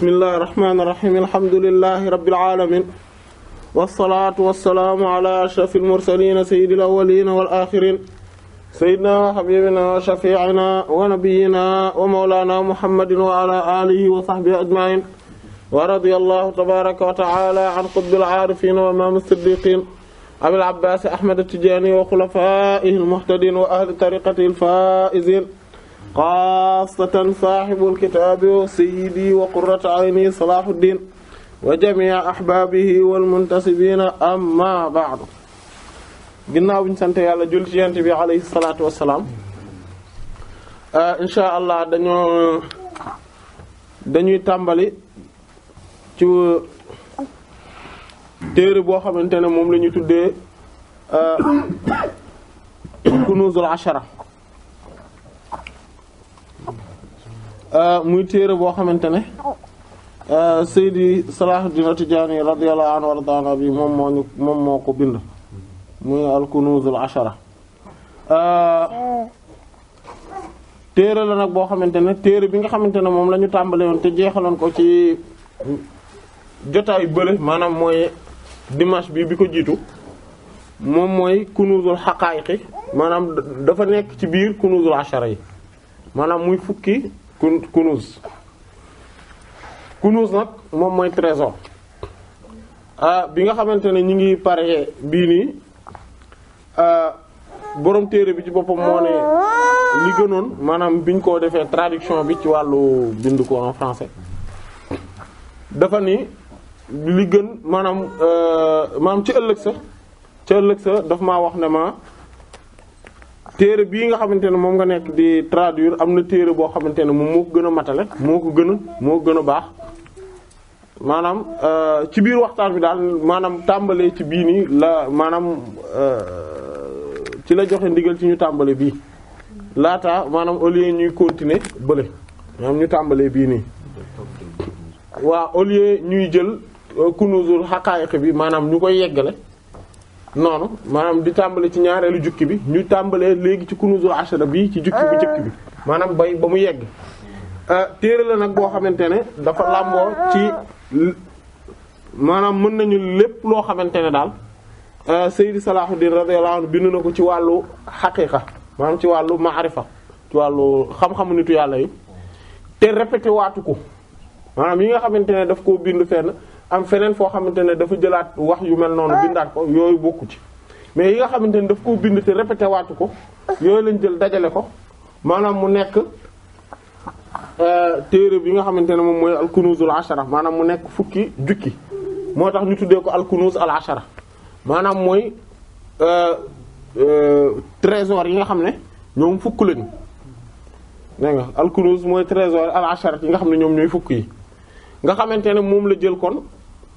bismillahir rahmanir rahim alhamdulillahi rabbil alamin wassalatu wassalamu ala ashrafil mursalin sayyidil awwalin wal akhirin sayyidina wa habibina wa shafi'ina wa nabiyyina wa mawlana muhammadin wa ala alihi wa sahbihi ajma'in wa radiyallahu tabaraka wa ta'ala an qutbil arifin wa imam as-siddiqin abil abbas ahmad at-tijani wa khulafaihi al-muhtadin wa ahli tariqatihi al-faizin xaasatan saaxibul kitaabi wa sayyidi wa qurratu ayni Salaahuddin wa jamii ahbaabihi wal muntasibiina amma ba'du. ginnaaw bi ñu sant yàlla jul ci Yonent bi alayhi salaatu wa salaam. incha allah dañuy tàmbali ci téere boo xamante ne moom la ñu tuddee Kunuuzul Ashara. muy téere boo xamante ne Seydi Salahuddin At-Tidjânî radiyallahu anhu wardaana bi moom moo ko bind muy al-Kunûzul Ashara. téere la nag boo xamante ne téere bi nga xamante ne moom la ñu tàmbale woon te jeexaloon ko ci jotaayu bële maanaam mooy dimanche bi ko jiitu moom mooy Kunûzul Haqâ'iq maanaam dafa nekk ci biir Kunûzul Ashara yi maanaam muy fukki kunuz nag moom mooy trésor bi nga xamante ne ñi ngi pare bii nii borom téere bi ci boppam moo ne li gënoon maanaam biñ ko defee traduction bi ci wàllu bind ko en français dafa ni li gën maanaam ci ëllëg sa daf maa wax ne ma téere bii nga xamante ne moom nga nekk di traduire am na téere boo xamante ne moom moo ko gën a matale moo ko gën a baax maanaam ci biir waxtaan bi daal maanaam tàmbalee ci bii nii la maanaam ci la joxe ndigal ci ñu tàmbale bii laata maanaam au lieu ñuy continuer bële maanaam ñu tàmbalee bii nii waaw au lieu ñuy jël Kunûzul Haqâ'iq bi maanaam ñu koy yeggale noonu maanaam di tàmbale ci ñaareelu jukki bi ñu tàmbalee léegi ci Kunûzul Ashara bi ci jukki bu jëkk bi maanaam ba mu yegg téere la nag boo xamante ne dafa làmboo ci maanaam mën nañu lépp loo xamante ne daal Sayyid Salahuddin radiyallahu anhu bind na ko ci wàllu xaqiiqa maanaam ci wàllu maarifa ci wàllu xam-xamu nitu yàlla yi te répété waatu ko maanaam yi nga xamante ne daf koo bind fenn am feneen foo xamante ne dafa jëlaat wax yu mel noonu bindaat ko yooyu bokku ci mais yi nga xamante ne daf koo bind te répété waatu ko yooyu lañ jël dajale ko maanaam mu nekk téere bi nga xamante ne moom mooy al-Kunûzul Ashara maanaam mu nekk fukki jukki moo tax ñu tuddee ko al-Kunûz al-Ashara maanaam mooy trésor yi nga xam ne ñoom fukk lañu dégg nga al-Kunûz mooy trésor al-Ashara yi nga xam ne ñoom ñooy fukk yi nga xamante ne moom la jël kon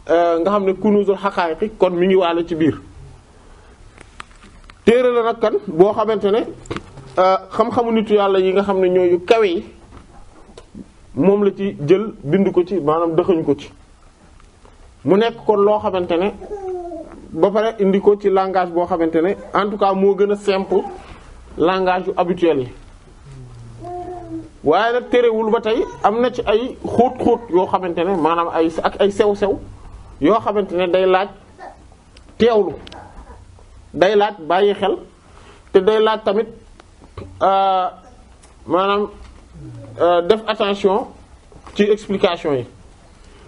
nga xam ne Kunûzul Haqâ'iq kon mi ngi waale ci biir téere la nag kan boo xamante ne xam-xamu nitu yàlla yi nga xam ne ñooyu kawe yi moom la ci jël bind ko ci maanaam dëxëñ ko ci mu nekk kon loo xamante ne ba pare indi ko ci langage boo xamante ne en tout cas moo gën a simple langage yu habituel yi waaye nag terewul ba tey am na ci ay xóot-xóot yoo xamante ne maanaam ay sew-sew yoo xamante ne day laaj teewlu day laaj bàyyi xel te day laaj tamit maanaam def attention ci explication yi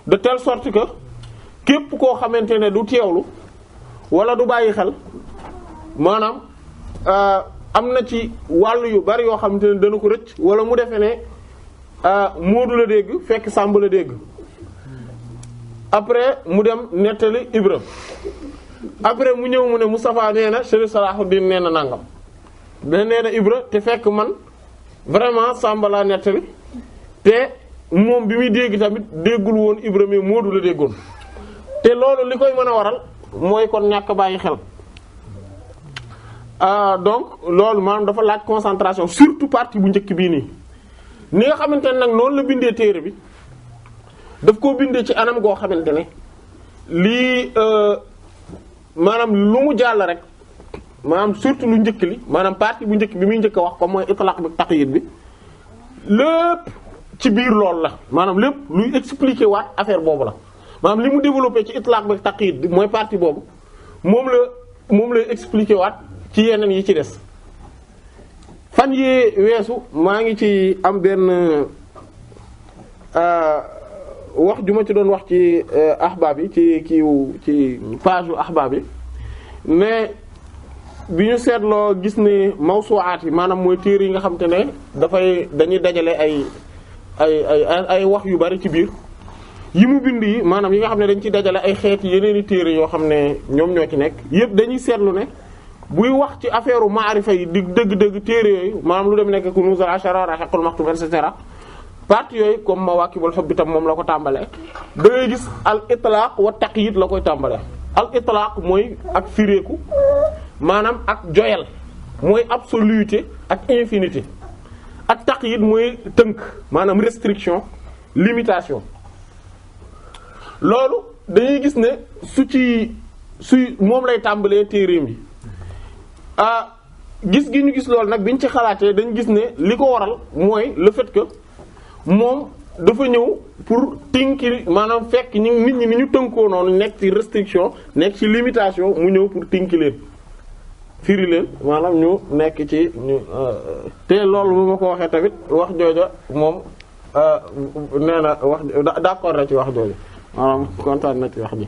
de telle sorte que képp koo xamante ne du teewlu wala du bàyyi xel maanaam am na ci wàll yu bari yoo xamante ne dana ko rëcc wala mu defee ne Moodu la dégg fekk Sàmb la dégg après mu dem nettali Ibra après mu ñëw mu ne Moustapha nee na Cheikh Salahuddin nee na nangam da nee na Ibra te fekk man vraiment Sàmb laa nettali te moom bi muy dégg tamit déggul woon Ibra mais Moodu la déggoon te loolu li koy mën a waral mooy kon ñàkk bàyyi xel donc loolu maanaam dafa laaj concentration surtout partie bu njëkk bii nii ni nga xamante ne nag noonu la bindee téere bi daf koo bindee ci anam goo xamante ne lii maanaam lu mu jàll rek maanaam surtout lu njëkk li maanaam partie bu njëkk bi muy njëkk a wax comme mooy itlaq bi taqyid bi lépp ci biir loolu la maanaam lépp luy expliquer waat affaire boobu la maanaam li mu développé ci itlaq ba taqyid mooy partie boobu moom lay expliquer waat ci yeneen yi ci des. fan yee weesu maa ngi ci am benn wax ju ma ci doon wax ci ahbaab yi ci page u ahbaab yi mais bi ñu seetloo gis ne mawsu'aat yi maanaam mooy téere yi nga xam te ne dañuy dajale ay wax yu bari ci biir yi mu bind yi maanaam yi nga xam ne dañ ci dajale ay xeeti yeneeni téere yoo xam ne ñoom ñoo ci nekk yépp dañuy seetlu ne buy wax ci affaire maarifa yi di dëgg-dëgg téere yooyu maanaam lu dem nekk Kunûz al-'Ashara Rahiqul Maktum et cetera partie yooyu comme Mawâqibul Hubb tam moom la ko tàmbalee da ngay gis al itlaq wa taqyid la koy tàmbalee al itlaq mooy ak fireeku maanaam ak joyal mooy absoluité ak infinité ak taqyid mooy tënk maanaam restriction limitation loolu dañuy gis ne su moom lay tàmbalee téereem yi gis gi ñu gis loolu nag biñ ci xalaatee dañ gis ne li ko waral mooy le fait que moom dafa ñëw pour tinki maanaam fekk nit ñi ni ñu tënkoo noonu nekk ci restriction nekk ci limitation mu ñëw pour tinki leen firi leen maanaam ñu nekk ci ñu te loolu bu ma ko waxee tamit wax jooja moom nee na wax d'accord na ci wax jooja maanaam kontaan na ci wax ji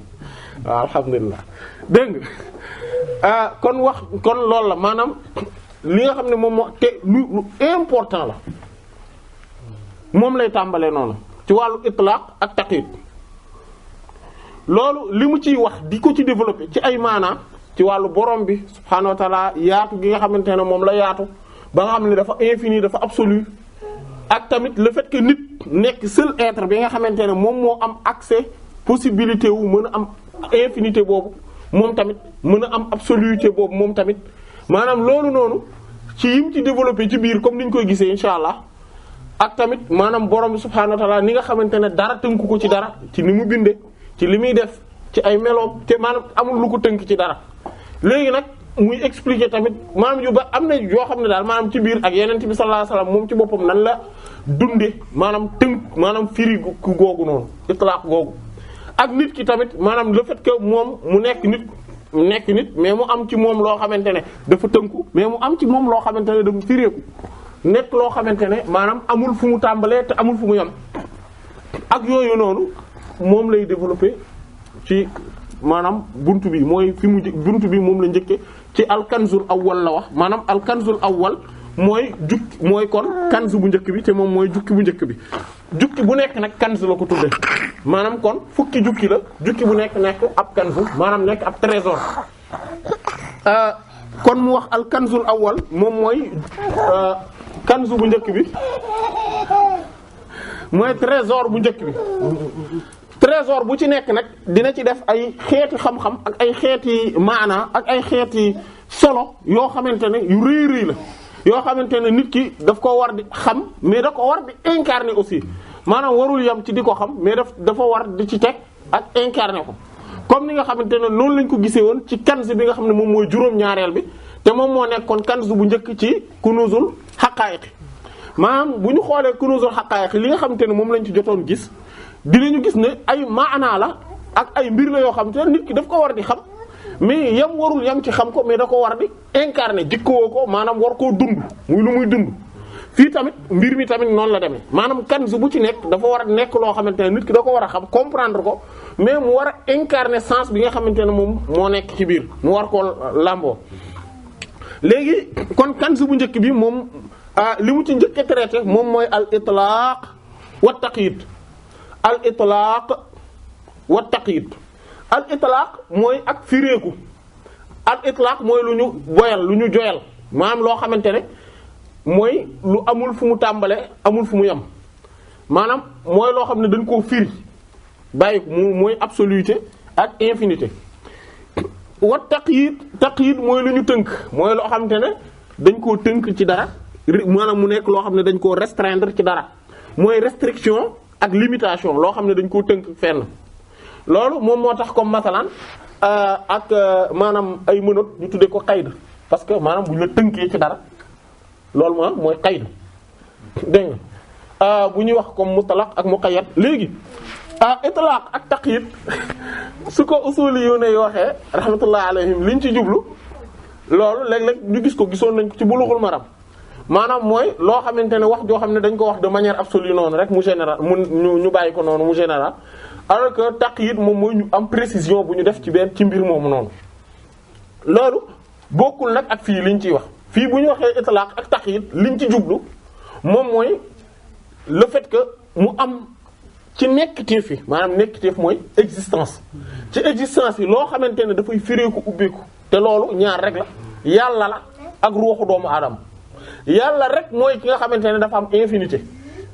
waaw alhamdulilah dégg nga kon loolu la maanaam li nga xam ne moom moo te lu important la moom lay tàmbalee noonu ci wàllu itlaq ak taqyid loolu li mu ciy wax di ko ci développer ci ay maanaam ci wàllu borom bi subhaanahu wa ta'ala yaatu gi nga xamante ne moom la yaatu ba nga xam ne dafa infini dafa absolu ak tamit le fait que nit nekk seul être bi nga xamante ne moom moo am accès possibilité wu mën a am infinité boobu moom tamit mën a am absoluité boobu moom tamit maanaam loolu noonu ci yim ci développer ci biir comme ni ñu koy gisee insha allah ak tamit maanaam borom bi subhaanahu wa ta'ala ni nga xamante ne dara tënku ko ci dara ci ni mu binde ci li muy def ci ay meloom te maanaam amul lu ko tënk ci dara léegi nag muy expliquer tamit maanaam yu ba am na yoo xam ne daal maanaam ci biir ak yeneen bi sallallahu alayhi wasallam moom ci boppam nan la dunde maanaam tënk maanaam firi ku googu noonu itlaq googu ak nit ki tamit maanaam le fait que moom mu nekk nit mais mu am ci moom loo xamante ne dafa tënku mais mu am ci moom loo xamante ne dafa fireeku nekk loo xamante ne maanaam amul fu mu tàmbalee te amul fu mu yam ak yooyu noonu moom lay développer ci maanaam buntu bi mooy fi mu buntu bi moom la njëkke ci alkanzul awwal la wax maanaam alkanzul awwal mooy jukki mooy kon kanz bu njëkk bi te moom mooy jukki bu njëkk bi jukki bu nekk nag kanz la ko tudde maanaam kon fukki jukki la jukki bu nekk ab kanz maanaam nekk ab trésor kon mu wax alkanzul awwal moom mooy kanz bu njëkk bi mooy trésor bu njëkk bi trésor bu ci nekk nag dina ci def ay xeeti xam-xam ak ay xeeti maana ak ay xeeti solo yoo xamante ne yu rëy rëy la yoo xamante ne nit ki daf ko war di xam mais da ko war di incarner aussi maanaam warul yam ci di ko xam mais dafa war di ci teg ak incarner ko comme ni nga xamante ne noonu lañ ko gisee woon ci kanz bi nga xam ne moom mooy juróom-ñaareel bi te moom moo nekkoon kanz bu njëkk ci kunuzul haqa'iq maanaam bu ñu xoolee kunuzul haqa'iq li nga xamante ne moom lañ ci jotoon gis dinañu gis ne ay maanaa la ak ay mbir la yoo xam te nit ki daf ko war di xam mais yam warul yam ci xam ko mais da ko war di incarner jikkoo ko maanaam war koo dund muy lu muy dund fii tamit mbir mi tamit noonu la demee maanaam kanz bu ci nekk dafa war a nekk loo xamante ne nit ki da ko war a xam comprendre ko mais mu war a incarner sens bi nga xamante ne moom moo nekk ci biir mu war koo làmboo léegi kon kanz bu njëkk bi moom li mu ci njëkk a traité moom mooy al itlaq wa taqyid al itlaq wa taqyid al itlaq mooy ak fireeku al itlaq mooy lu ñu boyal lu ñu joyal maanaam loo xamante ne mooy lu amul fu mu tàmbale amul fu mu yem maanaam mooy loo xam ne dañ koo firi bàyyi ko mooy absoluité ak infinité wa taqyid mooy lu ñu tënk mooy loo xamante ne dañ koo tënk ci dara maanaam mu nekk loo xam ne dañ koo restreindre ci dara mooy restriction ak limitation loo xam ne dañ koo tënk fenn loolu moom moo tax comme masalan ak maanaam ay mënat ñu tuddee ko qayd parce que maanaam bu ñu la tënkee ci dara loolu mooy qayd dégg bu ñuy wax comme mutlaq ak muqayyad léegi itlaq ak taqyid su ko usuli yu ne waxee rahmatullah alayhim liñ ci jublu loolu léeg-léeg ñu gis ko gisoon nañ ko ci Bulughul Maram maanaam mooy loo xamante ne wax joo xam ne dañ ko wax de manière absolue noonu rek mu général ñu bàyyi ko noonu mu général alors que taqyid moom mooy ñu am précision bu ñu def ci benn ci mbir moomu noonu loolu bokkul nag ak fii liñ ciy wax fii bu ñu waxee itlaq ak taqyid liñ ci jublu moom mooy le fait que mu am ci nekkiteef yi maanaam nekkiteef mooy existence ci existence yi loo xamante ne dafay fireeku ubbeeku te loolu ñaar rek la yàlla la ak ruuxu doomu aadama yàlla rek mooy ki nga xamante ne dafa am infinité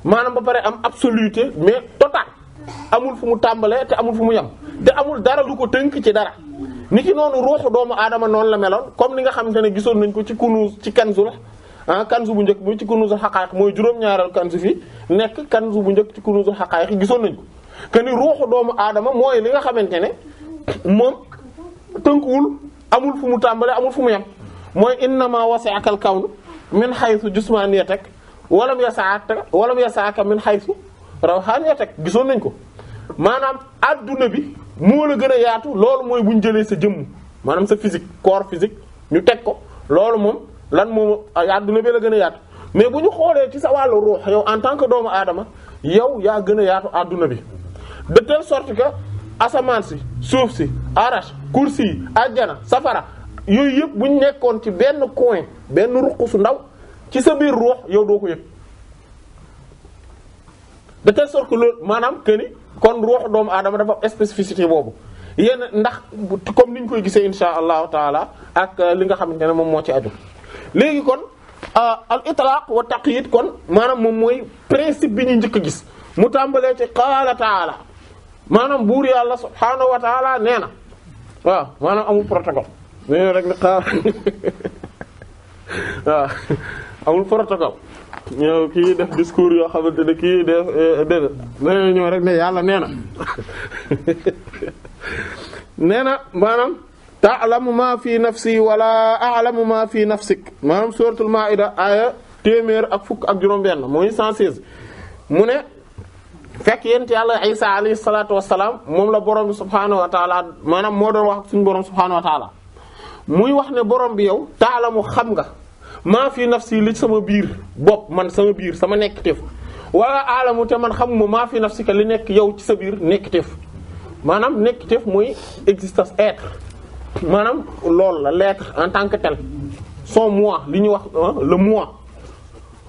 maanaam ba pare am absoluté mais total amul fu mu tàmbalee te amul fu mu yem te amul dara lu ko tënk ci dara ni ki noonu ruuxu doomu aadama noonu la meloon comme ni nga xamante ne gisoon nañ ko ci kunuuz ci kanzu la kanzu bu njëkk bi ci kunuuzul haqaa'iq mooy juróom-ñaaral kanzu fii nekk kanzu bu njëkk ci kunuuzul haqaa'iq gisoon nañ ko que ni ruuxu doomu aadama mooy li nga xamante ne moom tënkuwul amul fu mu tàmbalee amul fu mu yem mooy innamaa wasi'aka al-kawnu min haythu jismaniyatak walam yasa'aka min haythu rawhaniyatak gisoon nañ ko maanaam adduna bi moo la gën a yaatu loolu mooy bu ñu jëlee sa jëmm maanaam sa physique corps physique ñu teg ko loolu moom lan moom adduna bi la gën a yaatu mais bu ñu xoolee ci sa wàllu ruux yow en tant que doomu aadama yow yaa gën a yaatu adduna bi de telle sorte que asamaan si suuf si arash kursi yi ajjana safara yooyu yëpp bu ñu nekkoon ci benn coin benn ruq su ndaw ci sa biir ruux yow doo ko yëg de telle sorte que loolu maanaam que ni kon ruux doomu aadama dafa am spécificité boobu yéen ndax comme ni ñu koy gisee insha allahu taala ak li nga xamante ne moom moo ci aju léegi kon al itlaq wa taqyid kon maanaam moom mooy principe bi ñu njëkk a gis mu tàmbalee ci qaala taala maanaam buur yàlla subhaanahu wa taala nee na waaw maanaam amul protocole nee rek ni xaar waaw amul protocole ñëw kii def discours yoo xamante ne kii def déedéet nee ñëw rek ne yàlla nee na nee na maanaam ta'lamu ma fi nafsi wala a'lamu ma fi nafsik maanaam suratul maida aya téeméer ak fukk ak juróom-benn mooy 116 mu ne fekk yent yàlla Isa alayhi salaatu wassalaam moom la borom bi subhaanahu wa taala maanaam moo doon wax ak suñu borom subhaanahu wa taala muy wax ne borom bi yow ta'lamu xam nga maa fi nafsi li sama biir bopp man sama biir sama nekkiteef wala a'lamu te man xamuma maa fi nafsika li nekk yow ci sa biir nekkiteef maanaam nekkiteef mooy existence être maanaam loolu la l'être en tant que tel son moi li ñuy wax le moi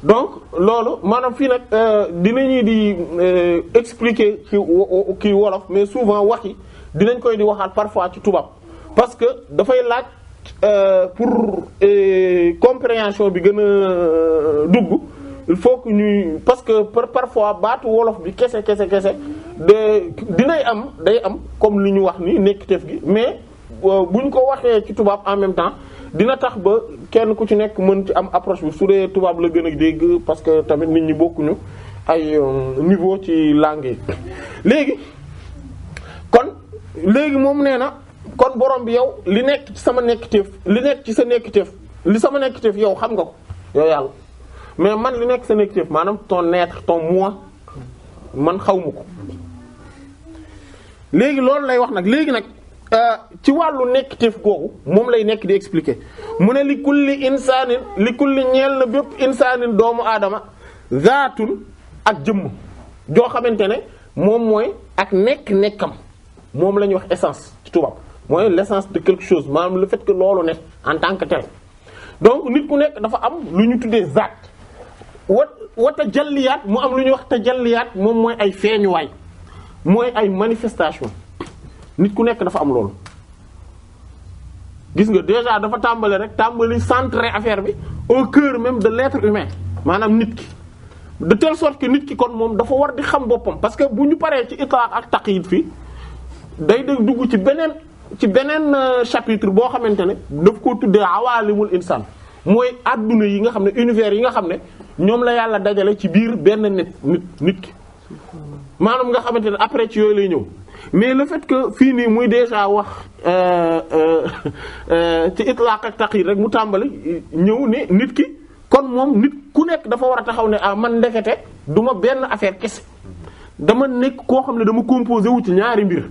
donc loolu maanaam fii nag dinañuy di expliquer ci kii wolof mais souvent wax yi dinañ koy di waxaat parfois ci tubaab parce que dafay laaj pour compréhension bi gën a dugg il faut que ñuy parce que parfois baatu wolof bi kese de day am comme li ñu wax ni nekkiteef gi mais buñ ko waxee ci tubaab en même temps dina tax ba kenn ku ci nekk mën ci am approche bi su dee tubaab la gën a dégg parce que tamit nit ñi bokkuñu ay niveau ci langue yi léegi moom nee na kon borom bi yow li nekk ci sama nekkiteef li nekk ci sa nekkiteef li sama nekkiteef yow xam nga ko yow yàlla mais man li nekk sa nekkiteef maanaam ton être ton moi man xaw ma ko léegi loolu lay wax nag léegi nag ci wàllu nekkiteef googu moom lay nekk di expliquer mu ne li kulli ñeel na bépp insaanin doomu aadama zaatun ak jëmm joo xamante ne moom mooy ak nekkam moom la ñuy wax essence ci tubaab mooy l'essence de quelque chose maanaam le fait que loolu nekk en tant que tel donc nit ku nekk dafa am lu ñu tuddee zaat wa tajalliyaat mu am lu ñuy wax tajalliyaat moom mooy ay feeñuwaay mooy ay manifestation nit ku nekk dafa am loolu gis nga déjà dafa tàmbali centrer affaire bi au cœur même de l'être humain maanaam nit ki de telle sorte que nit ki kon moom dafa war di xam boppam parce que bu ñu paree ci itlaq ak taqyid fii day dugg ci beneen chapitre boo xamante ne daf ko tuddee awaalimul insaan mooy adduna yi nga xam ne univers yi nga xam ne ñoom la yàlla dajale ci biir benn nit ki maanaam nga xamante ne après ci yooyu lay ñëw mais le fait que fii nii muy déjà wax ci itlaq ak taqyid rek mu tàmbali ñëw ne nit ki kon moom nit ku nekk dafa war a taxaw ne ah man ndekete du ma benn affaire kese dama nekk koo xam ne dama composé wu ci ñaari mbir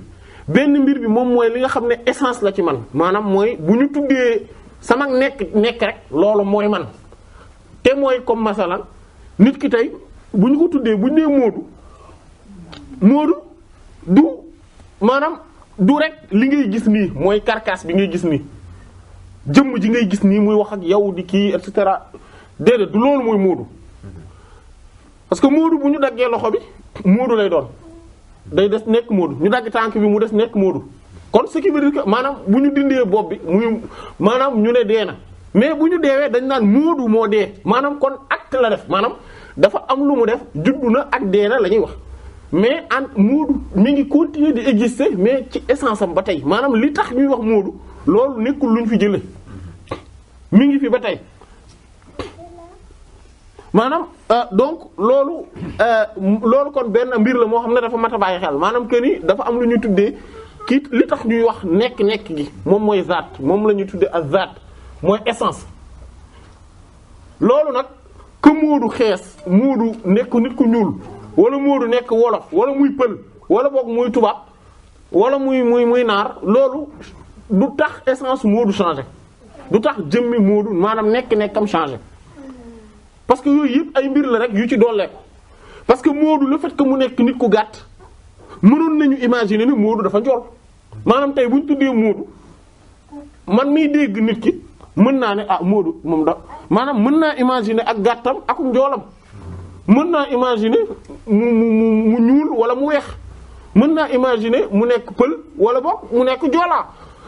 benn mbir bi moom mooy li nga xam ne essence la ci man maanaam mooy bu ñu tuddee sama nekk rek loolu mooy man te mooy comme masalan nit ki tey bu ñu ko tuddee bu ñu nee Moodu du maanaam du rek li ngay gis nii mooy carcasse bi ngay gis nii jëmm ji ngay gis nii muy wax ak yow di kii et cetera déedéet du loolu mooy Moodu parce que Moodu bu ñu daggee loxo bi Moodu lay doon day des nekk Moodu ñu dagg tànk bi mu des nekk Moodu kon ce qui veut dire que maanaam bu ñu dindee bopp bi muy maanaam ñu ne dee na mais bu ñu deewee dañ naan Moodu moo dee maanaam kon acte la def maanaam dafa am lu mu def juddu na ak dee na la ñuy wax mais an Moodu mi ngi continuer di exister mais ci essence am ba tey maanaam li tax ñuy wax Moodu loolu nekkul luñ fi jëlee mi ngi fi ba tey maanaam donc loolu kon benn mbir la moo xam ne dafa mat a bàyyi xel maanaam que ni dafa am lu ñuy tuddee kii li tax ñuy wax nekk gi moom mooy zaat moom la ñuy tuddee ak zaat mooy essence loolu nag que Moodu xees Moodu nekk nit ku ñuul wala Moodu nekk wolof wala muy pël wala boog muy tubaab wala muy naar loolu du tax essence Moodu changer du tax jëmmi Moodu maanaam nekkam changer parce que yooyu yëpp ay mbir la rek yu ci dolleeku parce que Moodu le fait que mu nekk nit ku gàtt mënoon nañu imaginer ni Moodu dafa njool maanaam tey bu ñu tuddee Moodu man miy dégg nit ki mën naa ne ah Moodu moom da maanaam mën naa imaginer ak gàttam ak njoolam mën naa imaginer mu ñuul wala mu weex mën naa imaginer mu nekk pël wala boog mu nekk joolaa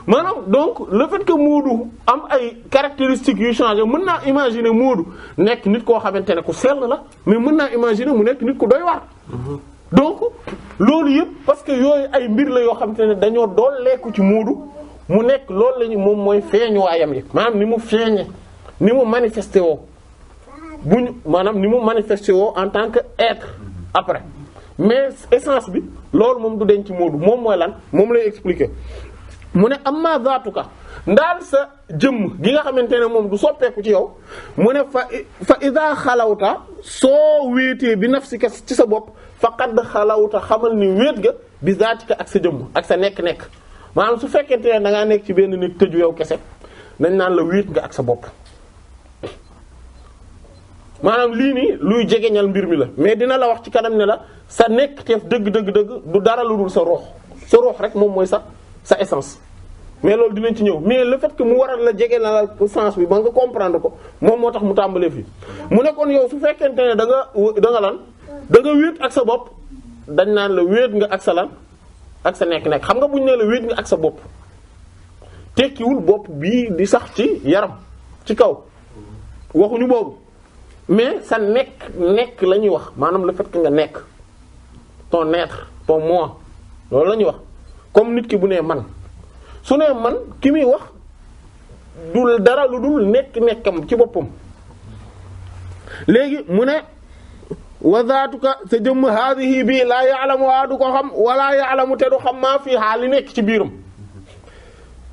maanaam donc le fait que Moodu am ay caractéristiques yu changé mën naa imaginer Moodu nekk nit koo xamante ne ku sell la mais mën naa imaginer mu nekk nit ku doy waar. donc loolu yëpp parce que yooyu ay mbir la yoo xamante ne dañoo dooleeku ci Moodu mu nekk loolu la ñu moom mooy feeñuwaayam yi maanaam ni mu feeñe ni mu manifesté woo maanaam ni mu manifesté woo en tant que être après mais essence bi loolu moom du denc ci Moodu moom mooy lan moom lay expliquer. mu ne amma zaatuka ndaal sa jëmm gi nga xamante ne moom du soppeeku ci yow mu ne fa iza xalawta soo wéetee bi nafsika ci sa bopp faqad xalawta xamal ni wéet ga bi zaatika ak sa jëmm ak sa nekk-nekk maanaam su fekkente ne da ngaa nekk ci benn nit tëju yow kese nañ naan la wéet nga ak sa bopp maanaam lii nii luy jegeñal mbir mi la mais dina la wax ci kanam ne la sa nekk teef dëgg du dara lu dul sa ruux rek moom mooy sa essence mais loolu dinañ ci ñëw mais le fait que mu waral la jege na la sens bi ba nga comprendre ko moom moo tax mu tàmbalee fii mu ne kon yow su fekkente ne da nga wéet ak sa bopp dañ naan la wéet nga ak sa lan ak sa nekk-nekk xam nga bu ñu nee la wéet nga ak sa bopp tekkiwul bopp bii di sax ci yaram ci kaw waxuñu boobu mais sa nekk la ñuy wax maanaam le fait que nga nekk ton être ton moi loolu la ñuy wax comme nit ki bu nee man su nee man ki muy wax dul dara lu dul nekkam ci boppam léegi mu ne wa zaatuka sa jëmm haadihi bii laa ya'lamu waa du ko xam wala ya'lamu te du xam maa fii haa li nekk ci biiram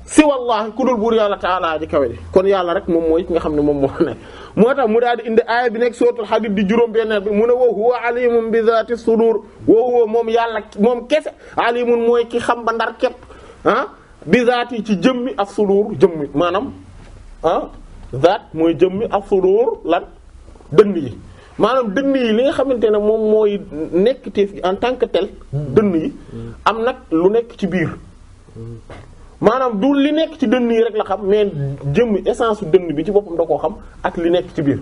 si wallahi ku dul buur yàlla ta'ala ji kawe ji kon yàlla rek moom mooy ki nga xam ne moom moo nekk moo tax mu daal di indi aaya bi nekk suratul Hadid di juróom benneel bi mu ne wa huwa alimun bi zaati sudur wa huwa moom yàlla moom kese alimun mooy ki xam ba ndar képp bi zaati ci jëmmi ak sudur jëmmi maanaam zaat mooy jëmmi ak sudur lan dënn yi maanaam dënn yi li nga xamante ne moom mooy nekk teef gi en tant que tel dënn yi am nag lu nekk ci biir maanaam du li nekk ci dënn yi rek la xam mais jëmmi essence su dënn bi ci boppam da koo xam ak li nekk ci biir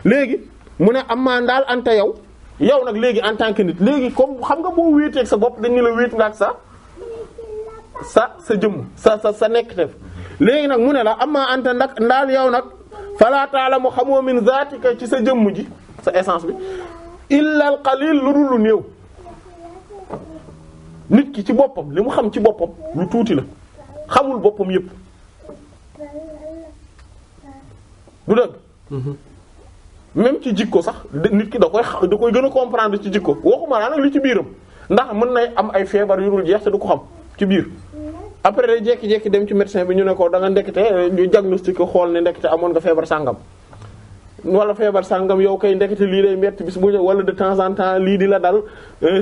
léegi mu ne amaa ndaal anta yow nag léegi en tant que nit léegi comme xam nga boo wéeteeg sa bopp dañu la wéet nga ak sa jëmm sa nekk def léegi nag mu ne la amaa anta ndaal yow nag fala ta'lamu xamoo min zaatika ci sa jëmm ji sa essence bi illa al qalil lu dul lu néew nit ki ci boppam li mu xam ci boppam lu tuuti la xamul boppam yépp du dëgg même ci jikko sax nit ki da koy gën a comprendre ci jikko waxuma laa nag li ci biiram ndax mën nay am ay feebar yu dul jeex te du ko xam ci biir après day jekki-jekki dem ci médecin bi ñu ne ko da nga ndekete ñu diagnostiqué xool ne ndekete amoon nga feebar sàngam wala feebar sàngam yow kay ndekete lii lay metti bis bu ñëw wala de temps en temps lii di la dal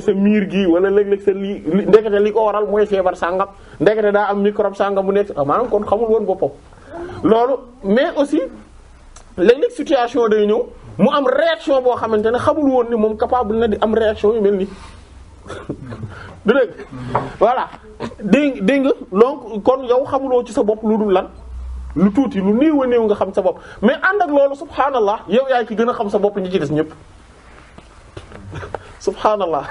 sa miir gi wala léeg-léeg sa lii ndekete li ko waral mooy feebar sàngam ndekete daa am microbe sàngam bu nekk maanaam kon xamul woon boppam. loolu mais aussi léeg-léeg situation day ñëw mu am réaction boo xamante ne xamul woon ni moom capable na di am réaction yu mel nii du dégg voilà dégg nga donc kon yow xamuloo ci sa bopp lu dul lan. lu tuuti lu néew a néew nga xam sa bopp mais ànd ak loolu subhaanallah yow yaay ki gën a xam sa bopp ñi ci des ñëpp subhaanallah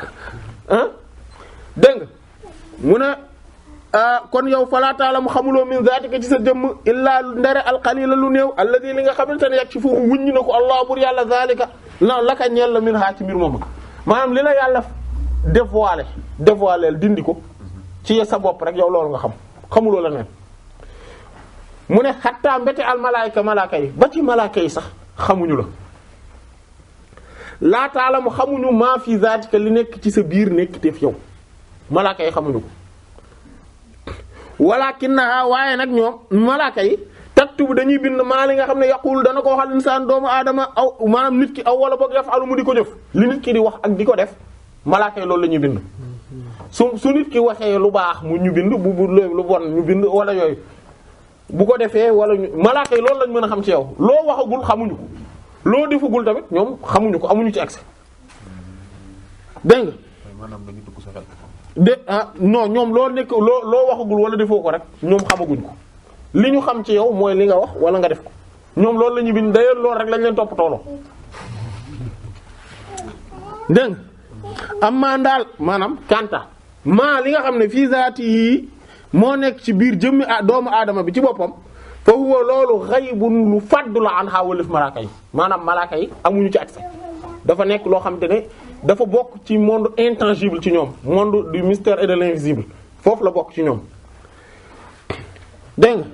ah dégg nga mu ne kon yow falaa ta'lamu xamuloo min zaatika ci sa jëmm illaa ndare alqalila lu néew alladhi li nga xamante ne yàgg ci foofu wuññi na ko allah bur yàlla zaalika la ka ñeel la min haa ci mbir moom maanaam li la yàlla dévoilé dindi ko ci sa bopp rek yow loolu nga xam xamuloo la neen mu ne xattaa mbete al malaaka yi ba ci malaaka yi sax xamuñu la laa taalamu xamuñu maa fi zaatika li nekk ci sa biir nekk teef yow malaaka yi xamuñu ko walaakinnahaa waaye nag ñoom malaaka yi taktubu dañuy bind maa li nga xam ne yaqul dana ko waxal insaan doomu aadama aw maanaam nit ki aw wala boog yafalu mu di ko jëf li nit ki di wax ak di ko def malaaka yi loolu la ñuy bind su nit ki waxee lu baax mu ñu bind bu lu bon ñu bind wala yooyu bu ko defee wala malaaka yi loolu lañ mën a xam ci yow loo waxagul xamuñu ko loo defagul tamit ñoom xamuñu ko amuñu ci accès dégg nga. maanaam dañuy dugg sa xel. non ñoom loo nekk loo waxagul wala defoo ko rek ñoom xamaguñ ko li ñu xam ci yow mooy li nga wax wala nga def ko ñoom loolu la ñu bind d'ailleurs loolu rek lañ leen toppatooloo dégg nga am maa daal maanaam kanta maa li nga xam ne fii zaati yi moo nekk ci biir jëmmi doomu aadama bi ci boppam fa huwa loolu ghaybun lu faddu la an xawalif malaaka yi maanaam malaaka yi amuñu ci accès dafa nekk loo xamante ne dafa bokk ci monde intangible ci ñoom monde du mystère et de l'invisible foofu la bokk ci ñoom dégg nga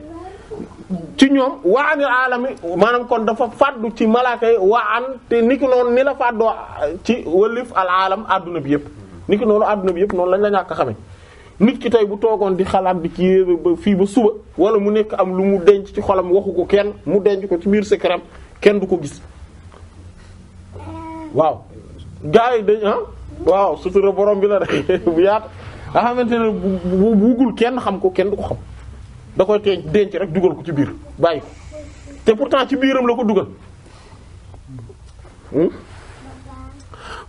ci ñoom wa anil alami maanaam kon dafa faddu ci malaaka yi wa an te niki noonu ni la faddoo ci walif al alam adduna bi yëpp niki noonu adduna bi yëpp noonu lañ la ñàkk a xame nit ki tey bu toogoon di xalaat di ci ba fii ba suba wala mu nekk am lu mu denc ci xolam waxu ko kenn mu denc ko ci biir secret kenn du ko gis waaw gars yi dañ waaw sutura borom bi la rek bu yaatu nga xamante ne bu buggul kenn xam ko kenn du ko xam da koy teeñ denc rek dugal ko ci biir bàyyi ko te pourtant ci biiram la ko dugal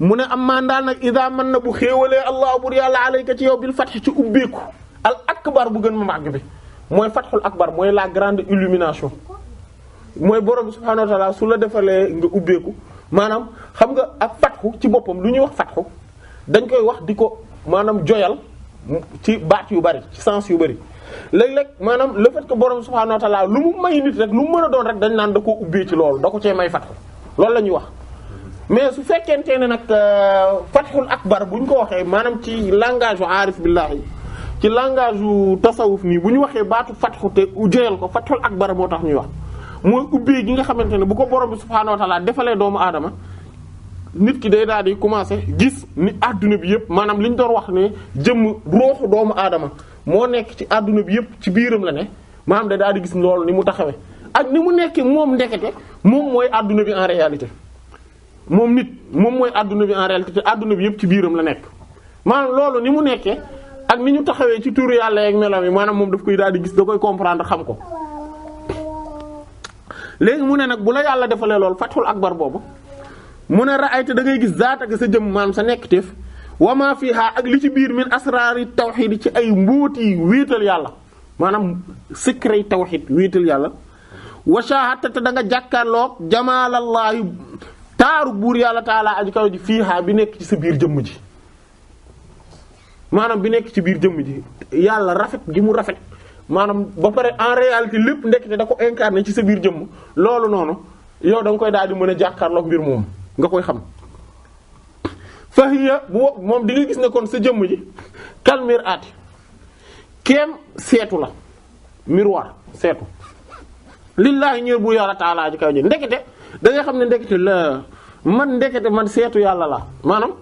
mu ne am maan daal nag ida mën na bu xéewalee allah bur yàlla alayka ci yow bil fath ci ubbeeku al akbar bu gën ma màgg bi mooy fathul akbar mooy la grande illumination mooy borom bi subhaanahu wa ta'ala su la defalee nga ubbeeku maanaam xam nga ak fathu ci boppam lu ñuy wax fathu dañ koy wax di ko maanaam joyal ci baat yu bari ci sens yu bari léeg-léeg maanaam le fait que borom bi subhaanahu wa ta'ala lu mu may nit rek lu mu mën a doon rek dañ naan da koo ubbee ci loolu da ko cee may fathu loolu la ñuy wax mais su fekkente ne nag fathul akbar bu ñu ko waxee maanaam ci langage u aarif billahi ci langage u tasawuf nii bu ñu waxee baatu fathu te joyal ko fathul akbar moo tax ñuy wax mooy ubbee gi nga xamante ne bu ko borom bi subhaanahu wa ta'ala defalee doomu aadama nit ki day daal di commencer gis ni adduna bi yëpp maanaam li ñu doon wax ne jëmm ruuxu doomu aadama moo nekk ci adduna bi yëpp ci biiram la ne maanaam day daal di gis loolu ni mu taxawee ak ni mu nekkee moom ndekete moom mooy adduna bi en réalité moom nit moom mooy adduna bi en réalité te adduna bi yëpp ci biiram la nekk maanaam loolu ni mu nekkee ak ni ñu taxawee ci turu yàlla ak melam yi maanaam moom daf koy daal di gis da koy comprendre xam ko léegi mu ne nag bu la yàlla defalee loolu fathul akbar boobu mu ne ra'ayta da ngay gis zaataka sa jëm maanaam sa nekk teef wa ma fiha ak li ci biir min asraari tawhid ci ay mbóoti wéetal yàlla maanaam secret tawhid wéetal yàlla wa shahadta da nga jàkkaarloog jamaalallaahi taaru buur yàlla taalaa aji kaw ji fiihaa bi nekk ci sa biir jëmm ji maanaam bi nekk ci biir jëmm ji yàlla rafet gi mu rafet maanaam ba pare en réalité lépp ndekete da ko incarné ci sa biir jëmm loolu noonu yow da nga koy daal di mën a jàkkaarloog mbir moom nga koy xam fahiya bu moom di nga gis ne kon sa jëmm ji kal mir'ati keem seetu la miroir seetu lillaahi ñeer buur yàlla taalaa aji kaw ji ndekete da nga xam ne ndekete la man seetu yàlla la maanaam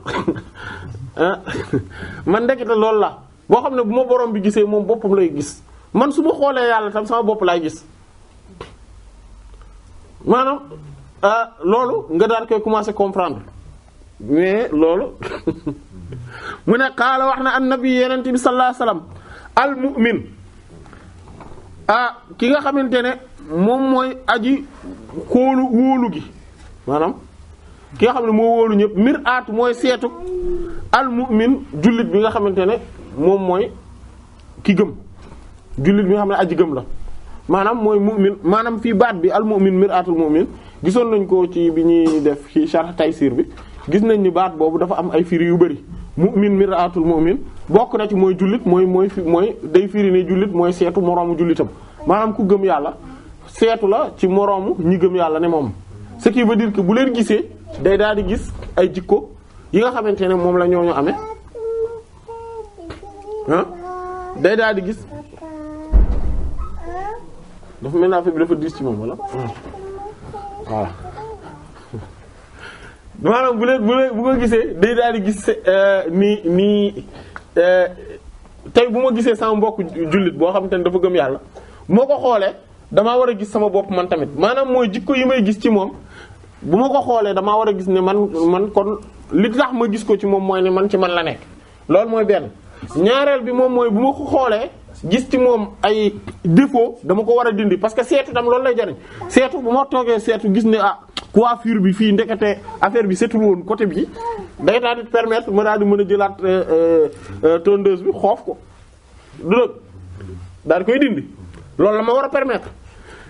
man ndekete loolu la boo xam ne bu ma borom bi gisee moom boppam lay gis man su ma xoolee yàlla tam sama bopp laay gis maanaam loolu nga daal koy commencer comprendre mais loolu mu ne qaala wax na annabi yenent bi sallallahu alayhi wasallam al mu'min ki nga xamante ne moom mooy aji wóolu gi maanaam ki nga xam ne moo wóolu ñëpp mir'at mooy seetu al mu'min jullit bi nga xamante ne moom mooy ki gëm jullit bi nga xam ne aji gëm la maanaam mooy mu'min maanaam fii baat bi al mu'min mir'atul mu'min gisoon nañ ko ci bi ñuy def ci sharh Taysir bi gis nañ ni baat boobu dafa am ay firi yu bari mu'min mir'atul mu'min bokk na ci mooy jullit mooy day firi ne jullit mooy seetu moroomu jullitam maanaam ku gëm yàlla seetu la ci moroomu ñi gëm yàlla ne moom ce qui veut dire que bu leen gisee day daal di gis ay jikko yi nga xamante ne moom la ñooñu amee day daal di gis dafa mel ni affaire bi dafa diis ci moom wala voilà maanaam bu ko gisee day daal di gis nii tey bu ma gisee sama mbokk jullit boo xamante ne dafa gëm yàlla moo ko xoolee damaa war a gis sama bopp man tamit maanaam mooy jikko yi may gis ci moom bu ma ko xoolee damaa war a gis ne man kon li tax ma gis ko ci moom mooy ne man ci man la nekk loolu mooy benn ñaareel bi moom mooy bu ma ko xoolee gis ci moom ay défaut dama ko war a dindi parce que seetu tam loolu lay jariñ seetu bu ma toogee seetu gis ne coiffure bi fii ndekete affaire bi setul woon côté bi day daal di permettre ma daal di mën a jëlaat tondeuse bi xoof ko du dëgg daal di koy dindi loolu la ma war a permettre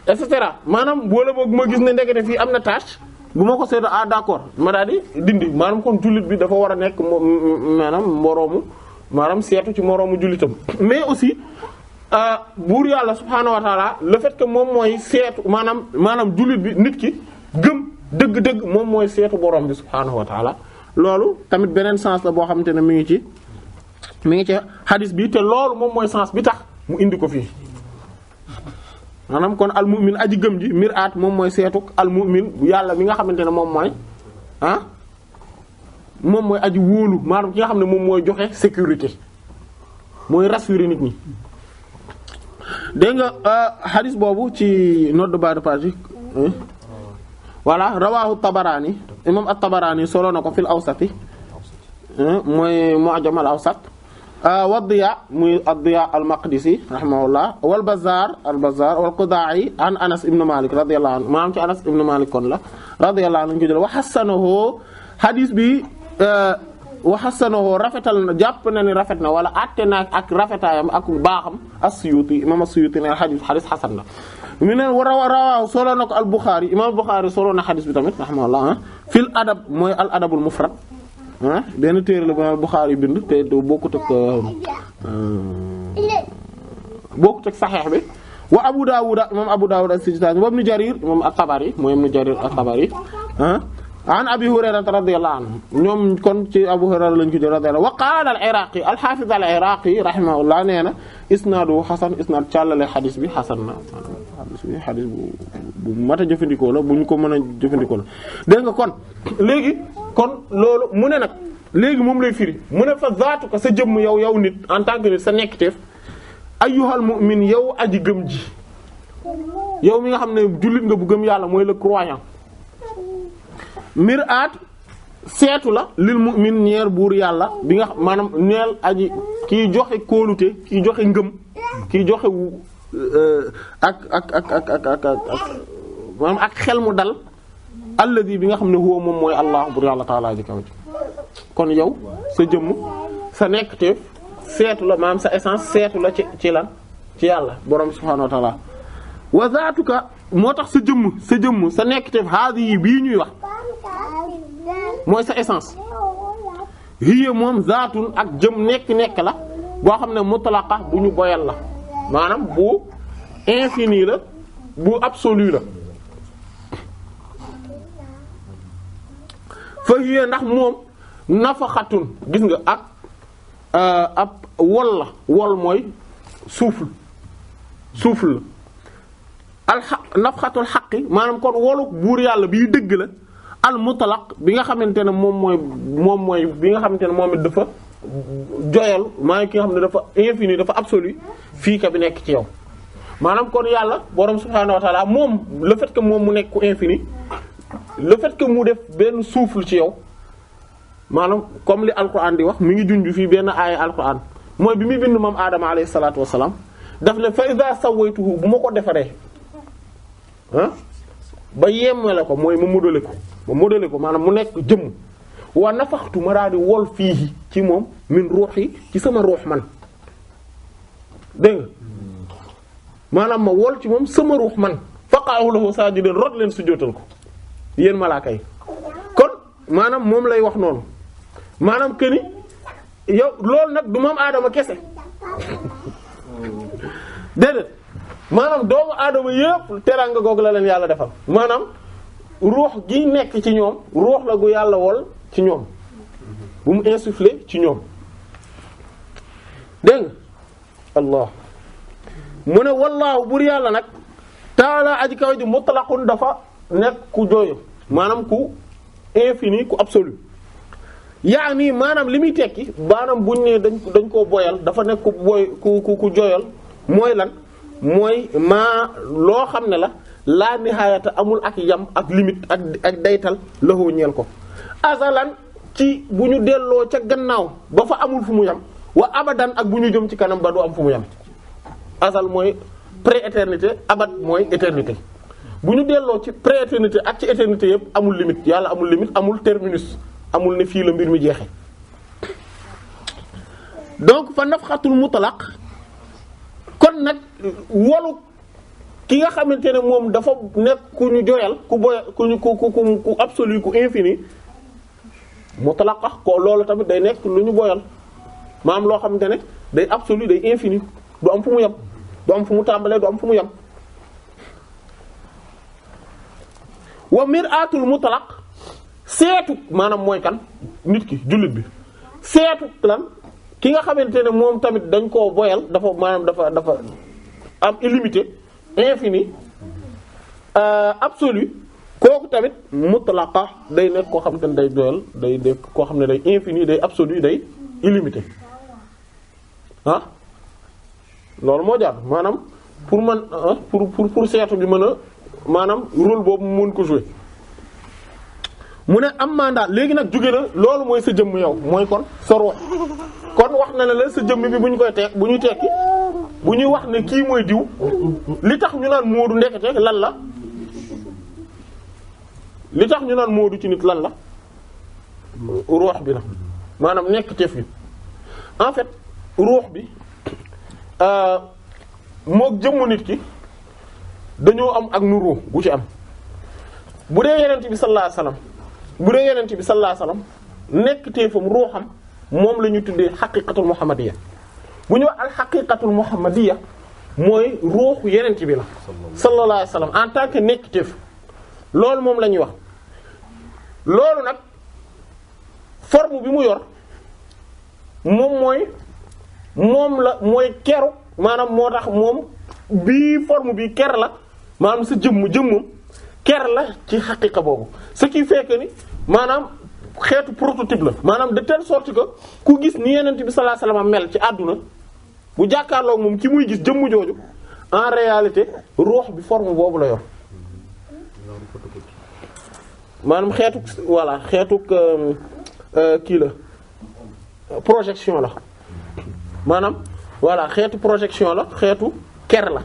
et cetera maanaam boole boog ma gis ne ndekete fii am na tache bu ma ko seetu d'accord ma daal di dindi maanaam kon jullit bi dafa war a nekk maanaam seetu ci moroomu jullitam mais aussi buur yàlla subhaanahu wa taala le fait que moom mooy seetu maanaam jullit bi nit ki gëm dëgg-dëgg moom mooy seetu borom bi subhaanahu wa taala loolu tamit beneen sens la boo xamante ne mi ngi ci hadis bi te loolu moom mooy sens bi tax mu indi ko fii maanaam kon al mu'min aji gëm ji mir'at moom mooy seetu al mu'min yàlla mi nga xamante ne moom mooy aji wóolu maanaam ki nga xam ne moom mooy joxe sécurité mooy rassurer nit ñi dégg nga hadis boobu ci note de bas de page voilà rawahu Tabarani imam at-Tabarani solo na ko fil awsati mooy mu'jam al-awsat wa Diya muy ad-Diya al-Maqdisi rahimahullah wal Bazzar wal Quda'i an Anas ibn Malik radiyallahu anhu maanaam ci Anas ibn Malik kon la radiyallahu anhu ko jël wa hasanahu hadis bi wa hasanahu rafetal na jàpp na ni rafet na wala àtte na ak rafetaayam ak baaxam as-Suyuti imam as-Suyuti ne xadis xasan la mu ne rawaaw solo na ko al-Bukhari imam al-Bukhari solo na xadis bi tamit rahimahullah fil adab mooy al adabul mufrad benn téere la ba Bukhari bind te bokkut ak saxiix bi wa Abu Dawud imam Abu Dawud as-Sijistani wa Ibn Jarir imam at-Tabari mooy Ibn Jarir at-Tabari an Abi Hurayra radiyallahu anhu ñoom kon ci Abu Hurayra lañ ko jël radiyallahu wa qaala al-Iraqi al-Hafiz al-Iraqi rahimahullah nee na isnaadu hasan isnaad càllale xadis bi hasan na xadis bu mat a jëfandikoo la bu ñu ko mën a jëfandikoo la dégg nga kon léegi kon loolu mu ne nag léegi moom lay firi mu ne fa zaatu ko sa jëmm yow nit en tant que nit sa nekkteef ayyuhal mu'min yow aji gëm ji yow mi nga xam ne jullit nga bu gëm yàlla mooy le croyant mir'at seetu la lil mu'min ñeer buur yàlla bi nga maanaam neel aji kiy joxe kóolute kiy joxe ngëm kiy joxe ak maanaam ak xel mu dal alladi bi nga xam ne huwa moom mooy allah buur yàlla ta'ala ji kaw ji kon yow sa jëmm sa nekkteef seetu la maanaam sa essence seetu la ci lan ci yàlla borom subhaanahu wa ta'ala wa zaatuka moo tax sa jëmm sa nekkteef haadi yi bii ñuy wax mooy sa essence hiya moom zaatun ak jëm nekk la boo xam ne mutlaqa bu ñu boyal la maanaam bu infini la bu absolu la fa hiya ndax moom nafaxatun gis nga ak ab wol mooy souffle nafxatul xaqi maanaam kon wolu buur yàlla biy dëgg la al mutlaq bi nga xamante ne moom mooy bi nga xamante ne moom it dafa joyal maa ki nga xam ne dafa infini dafa absolu fii ka bi nekk ci yow maanaam kon yàlla borom subhaanahu wa ta'ala moom le fait que moom mu nekk ku infini le fait que mu def benn souffle ci yow maanaam comme li alquran di wax mi ngi junj fii benn aaya alquran mooy bi muy bind moom Adama alayhi salaatu wassalaam daf ne fa iza sawaytuhu bu ma ko defaree ah ba yemmale ko mooy ma modélé ko maanaam mu nekk jëmm wa nafaxtu ma daal di wol fii ci moom min ruuhi ci sama ruux man dégg nga maanaam ma wol ci moom sama ruux man faqa'u lahu saajidin rot leen sujjóotal ko yéen malaaka yi kon maanaam moom lay wax noonu maanaam que ni yow loolu nag du moom aadama kese déedéet maanaam doomu aadama yépp teraanga googu la leen yàlla defal maanaam ruux gi nekk ci ñoom ruux la gu yàlla wol ci ñoom bu mu insufflé ci ñoom dégg nga allah mu ne wallaahu bur yàlla nag taala aji kaw ji mutlaqun dafa nekk ku jooyu maanaam ku infini ku absolu yaani maanaam li muy tekki maanaam buñ ne dañ koo boyal dafa nekk ku boy ku joyal mooy lan mooy maa loo xam ne la laa nihaayata amul ak yam ak limite ak daytal laxoo ñeel ko azalan ci bu ñu delloo ca gannaaw ba fa amul fu mu yam wa abadan ak bu ñu jëm ci kanam ba du am fu mu yam azal mooy pré-éternité abad mooy éternité bu ñu delloo ci pré-éternité ak ci éternité yëpp amul limite yàlla amul limite amul terminus amul ne fii la mbir mi jeexe donc fa nafxatul mutlaq kon nag wolu ki nga xamante ne moom dafa nekk ku ñu joyal ku boyal ku absolu ku infini mutlaq ko loolu tamit day nekk lu ñu boyal maanaam loo xamante ne day absolu day infini du am fu mu yem du am fu mu tàmbalee du am fu mu yem wa mir'atul mutlaq seetu maanaam mooy kan nit ki jullit bi seetu lan ki nga xamante ne moom tamit dañ koo boyal dafa maanaam dafa am illimité infini absolu kooku tamit mutlaqa day nekk koo xamante ne day doyal day nekk koo xam ne day infini day absolu day illimité ah loolu moo jaar maanaam pour man pour seetu bi mën a maanaam rôle boobu mu mën ko jouer mu ne am mandat léegi nag jóge na loolu mooy sa jëmm yow mooy kon sa ruux kon wax na ne la sa jëmm bi bu ñu koy teg bu ñuy tekki bu ñuy wax ne kii mooy diw li tax ñu naan moodu ndekete lan la li tax ñu naan moodu ci nit lan la ruux bi la maanaam nekk teef yi en fait ruux bi mook jëmmu nit ki dañoo am ak nuru bu ci am bu dee yenent bi sallallahu alayhi wasallam bu dee yenent bi sallallahu alayhi wasallam nekk teefam ruuxam moom la ñu tuddee xaqiqatul muhammadiyya bu ñu wax al xaqiqatul muhammadiyya mooy ruuxu yenent bi la sallallahu alayhi wasallam en tant que nekk teef loolu moom la ñuy wax loolu nag forme bi mu yor moom la mooy keru maanaam moo tax moom bii forme bi ker la maanaam sa jëmmam ker la ci xaqiqa boobu ce qui fait que ni maanaam xeetu prototype la maanaam de telle sorte que ku gis ni yenent bi sallallahu alayhi wasallam mel ci àdduna bu jàkkaarloo moom ci muy gis jëmm jooju en réalité ruux bi forme boobu la yor maanaam xeetu voilà xeetu kii la projection la maanaam voilà xeetu projection la xeetu ker la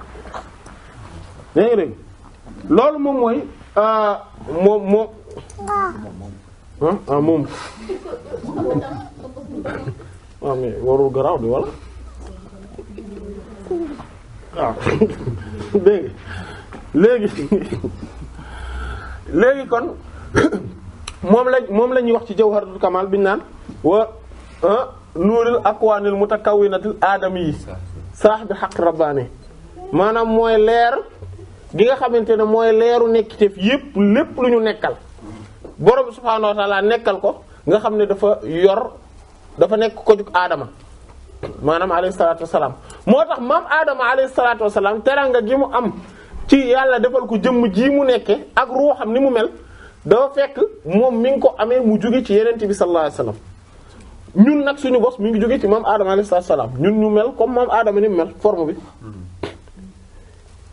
dégg nga dégg loolu moom mooy moom waaw mais warul garaaw di wala waaw dégg léegi kon moom la ñuy wax ci jawharatul kamal biñu naan wa nuuril akwaanil mutakawwinatil aadami yi saax bi xaq rabbaani maanaam mooy leer gi nga xamante ne mooy leeru nekkiteef yépp lépp lu ñu nekkal borom subhaanahu wa ta'ala nekkal ko nga xam ne dafa nekk ko jug aadama maanaam alayhi salaatu wassalaam moo tax maam aadama alayhi salaatu wassalaam teranga gi mu am ci yàlla defal ko jëmm ji mu nekke ak ruuxam ni mu mel dafa fekk moom mi ngi ko amee mu jóge ci yenent bi sallallahu alayhi wasallam ñun nag suñu bos mi ngi jóge ci maam aadama alayhi salaam ñun ñu mel comme maam aadama ni mu mel forme bi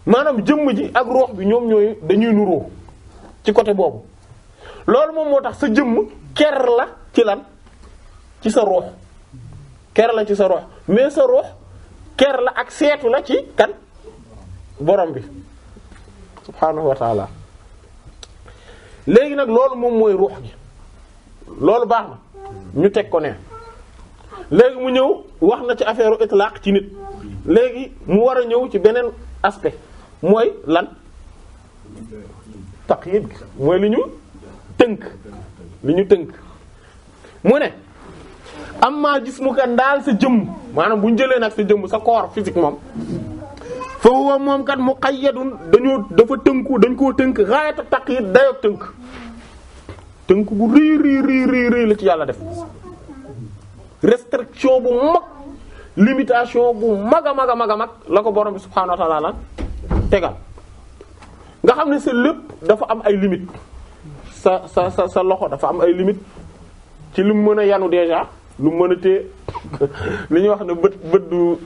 maanaam jëmm ji ak ruux bi ñoom dañuy nuroo ci côté boobu loolu moom moo tax sa jëmm ker la ci lan ci sa ruux ker la ci sa ruux mais sa ruux ker la ak seetu la ci kan borom bi subhaanahu wa taala. léegi nag loolu moom mooy ruux gi loolu baax na ñu teg ko ne léegi mu ñëw wax na ci affaire itlaq ci nit léegi mu war a ñëw ci beneen aspect mooy lan taqyid mooy li ñu tënk mu ne amma jismuka ndaal sa jëmm maanaam bu ñu jëlee nag sa jëmm sa corps physique moom fa huwa moom kat muqayyadun dafa tënku dañ koo tënk ghayata taqyid dayoog tënk bu rëy la ci yàlla def restriction bu mag limitation bu mag a mag la ko borom bi subhaanahu wa ta'ala tegal nga xam ne sa lépp dafa am ay limite sa loxo dafa am ay limite ci lu mu mën a yanu déjà lu mu mën a téye li ñuy wax ne bët du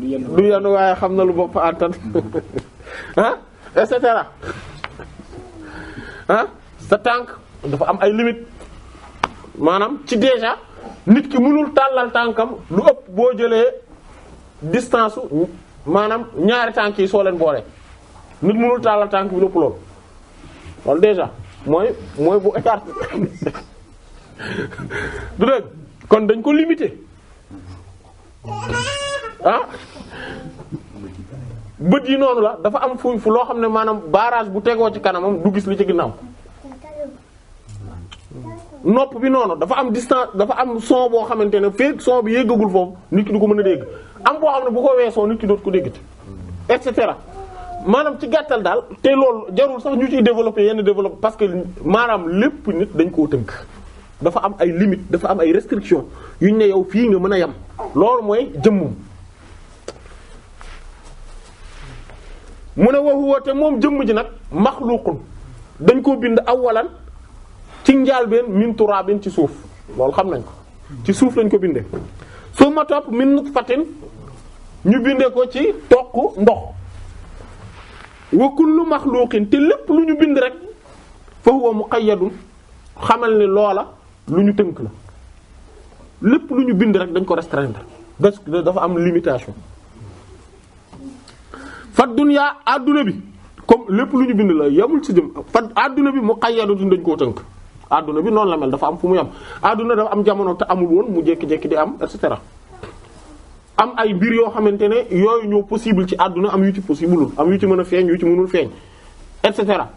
yanu waaye xam na lu bopp antan ah et cetera ah sa tànk dafa am ay limite maanaam ci déjà nit ki mënul tàllal tànkam lu ëpp boo jëlee distance maanaam ñaari tànk yi soo leen boole nit mënul tàllal tànk bi lu ëpp loolu déjà mooy bu écarté du dëgg kon dañ ko limité ah bët yi noonu la dafa am fu loo xam ne maanaam barrage bu tegoo ci kanamam du gis li ci ginnaaw. nopp bi noonu dafa am distance dafa am son boo xamante ne fekk son bi yéggagul foofu nit ki du ko mën a dégg am boo xam ne bu ko weesoo nit ki dootu ko déggati et cetera maanaam ci gàttal daal te loolu jarul sax ñu ciy développer yenn développer parce que maanaam lépp nit dañ koo tënk dafa am ay limites dafa am ay restrictions yuñ ne yow fii nga mën a yem loolu mooy jëmmum mu ne wa huwa te moom jëmm ji nag maxluqun dañ koo bind awalan ci njaalbeen min turabin ci suuf loolu xam nañ ko ci suuf lañ ko bindee su ma topp min nutfatin ñu bindee ko ci toq ndox wa kullu maxluqin te lépp lu ñu bind rek fa huwa muqayyadun xamal ni loola lu ñu tënk la lépp lu ñu bind rek dañ ko restreindre parce que dafa am limitation fa dunya adduna bi comme lépp lu ñu bind la yamul ci jëm fa adduna bi muqayyadun dañ koo tënk adduna bi noonu la mel dafa am fu mu yam adduna dafa am jamono te amul woon mu jékki-jékki di am et cetera am ay mbir yoo xamante ne yooyu ñoo possible ci adduna am yu ci possible am yu ci mën a feeñ yu ci mënul feeñ et cetera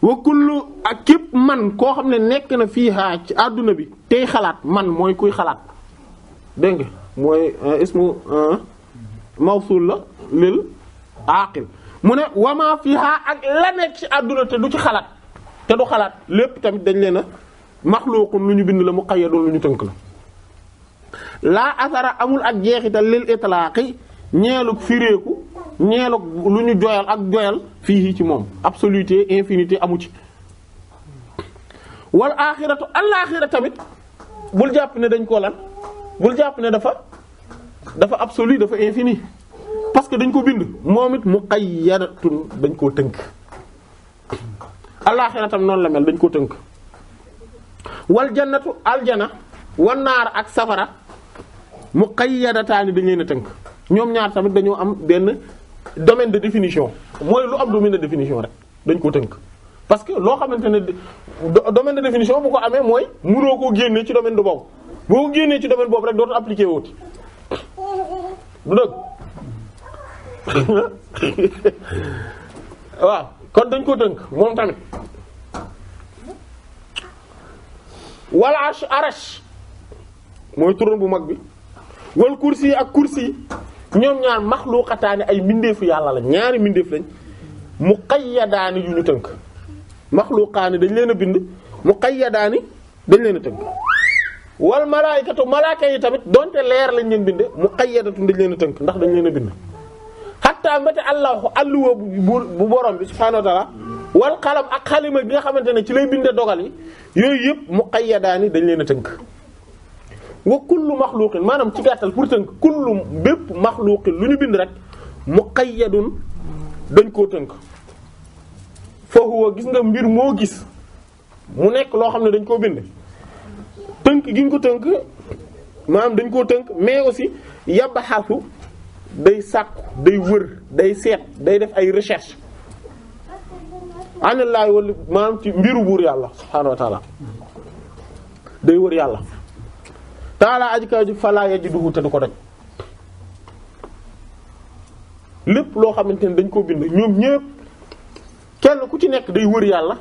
wa kullu ak képp man koo xam ne nekk na fii haa ci adduna bi tey xalaat man mooy kuy xalaat dégg nga mooy ismu mawsul la lil aqil mu ne wama fii haa ak la nekk ci adduna te du ci xalaat te du xalaat lépp tamit dañ leen a maxluqun lu ñu bind la muqayyadun lu ñu tënk la laa asara amul ak jeexital lil itlaaqi ñeelug firéeku ñeelug lu ñu joyal ak joyal fii ci moom absoluté infinité amu ci wal axiratu al-axira tamit bul jàpp ne dañ koo lan bul jàpp ne dafa absolu dafa infini parce que dañ ko bind moom it muqayyadatun dañ koo tënk al-axira tam noonu la mel dañ koo tënk wal jannatu aljana wan naar ak safara muqayyadataani dañ leen a tënk ñoom ñaar tamit dañoo am benn domaine de définition mooy lu am domaine de définition rek dañ ko tënk parce que loo xamante ne domaine de définition bu ko amee mooy mënoo koo génnee ci domaine de boobu boo ko génnee ci domaine boobu rek dootu appliquer wuti du dëgg waaw kon dañ ko tënk moom tamit wala arash mooy turon bu mag bi wal kursi ak kursi ñoom ñaar maxluqataani ay mbindeefu yàlla la ñaari mbindeef lañ muqayyadaani yu ñu tënk maxluqaani dañ leen a bind muqayyadaani dañ leen a tënk wal malaayikatu malaaka yi tamit donte leer lañ leen binde muqayyadatu dañ leen a tënk ndax dañ leen a bind hatta mbéte allahu alluwa bu borom bi subhaanahu wa ta'ala wal qalam ak xalima gi nga xamante ne ci lay binde dogal yi yooyu yëpp muqayyadaani dañ leen a tënk wa kullu maxluqin maanaam ci gàttal pour tënk kullu bépp maxluqin lu ñu bind rek muqayyadun dañ koo tënk fa huwa gis nga mbir moo gis mu nekk loo xam ne dañ koo bind tënk gi ñu ko tënk maanaam dañ koo tënk mais aussi yabaxasu day sàkku day wër day seet day def ay recherche anillaahi wala maanaam ci mbiru buur yàlla subhaanahu wa taala day wër yàlla taala aji kaw ji falaa yajiduhu te du ko daj lépp loo xamante ne dañ koo bind ñoom ñépp kenn ku ci nekk day wër yàlla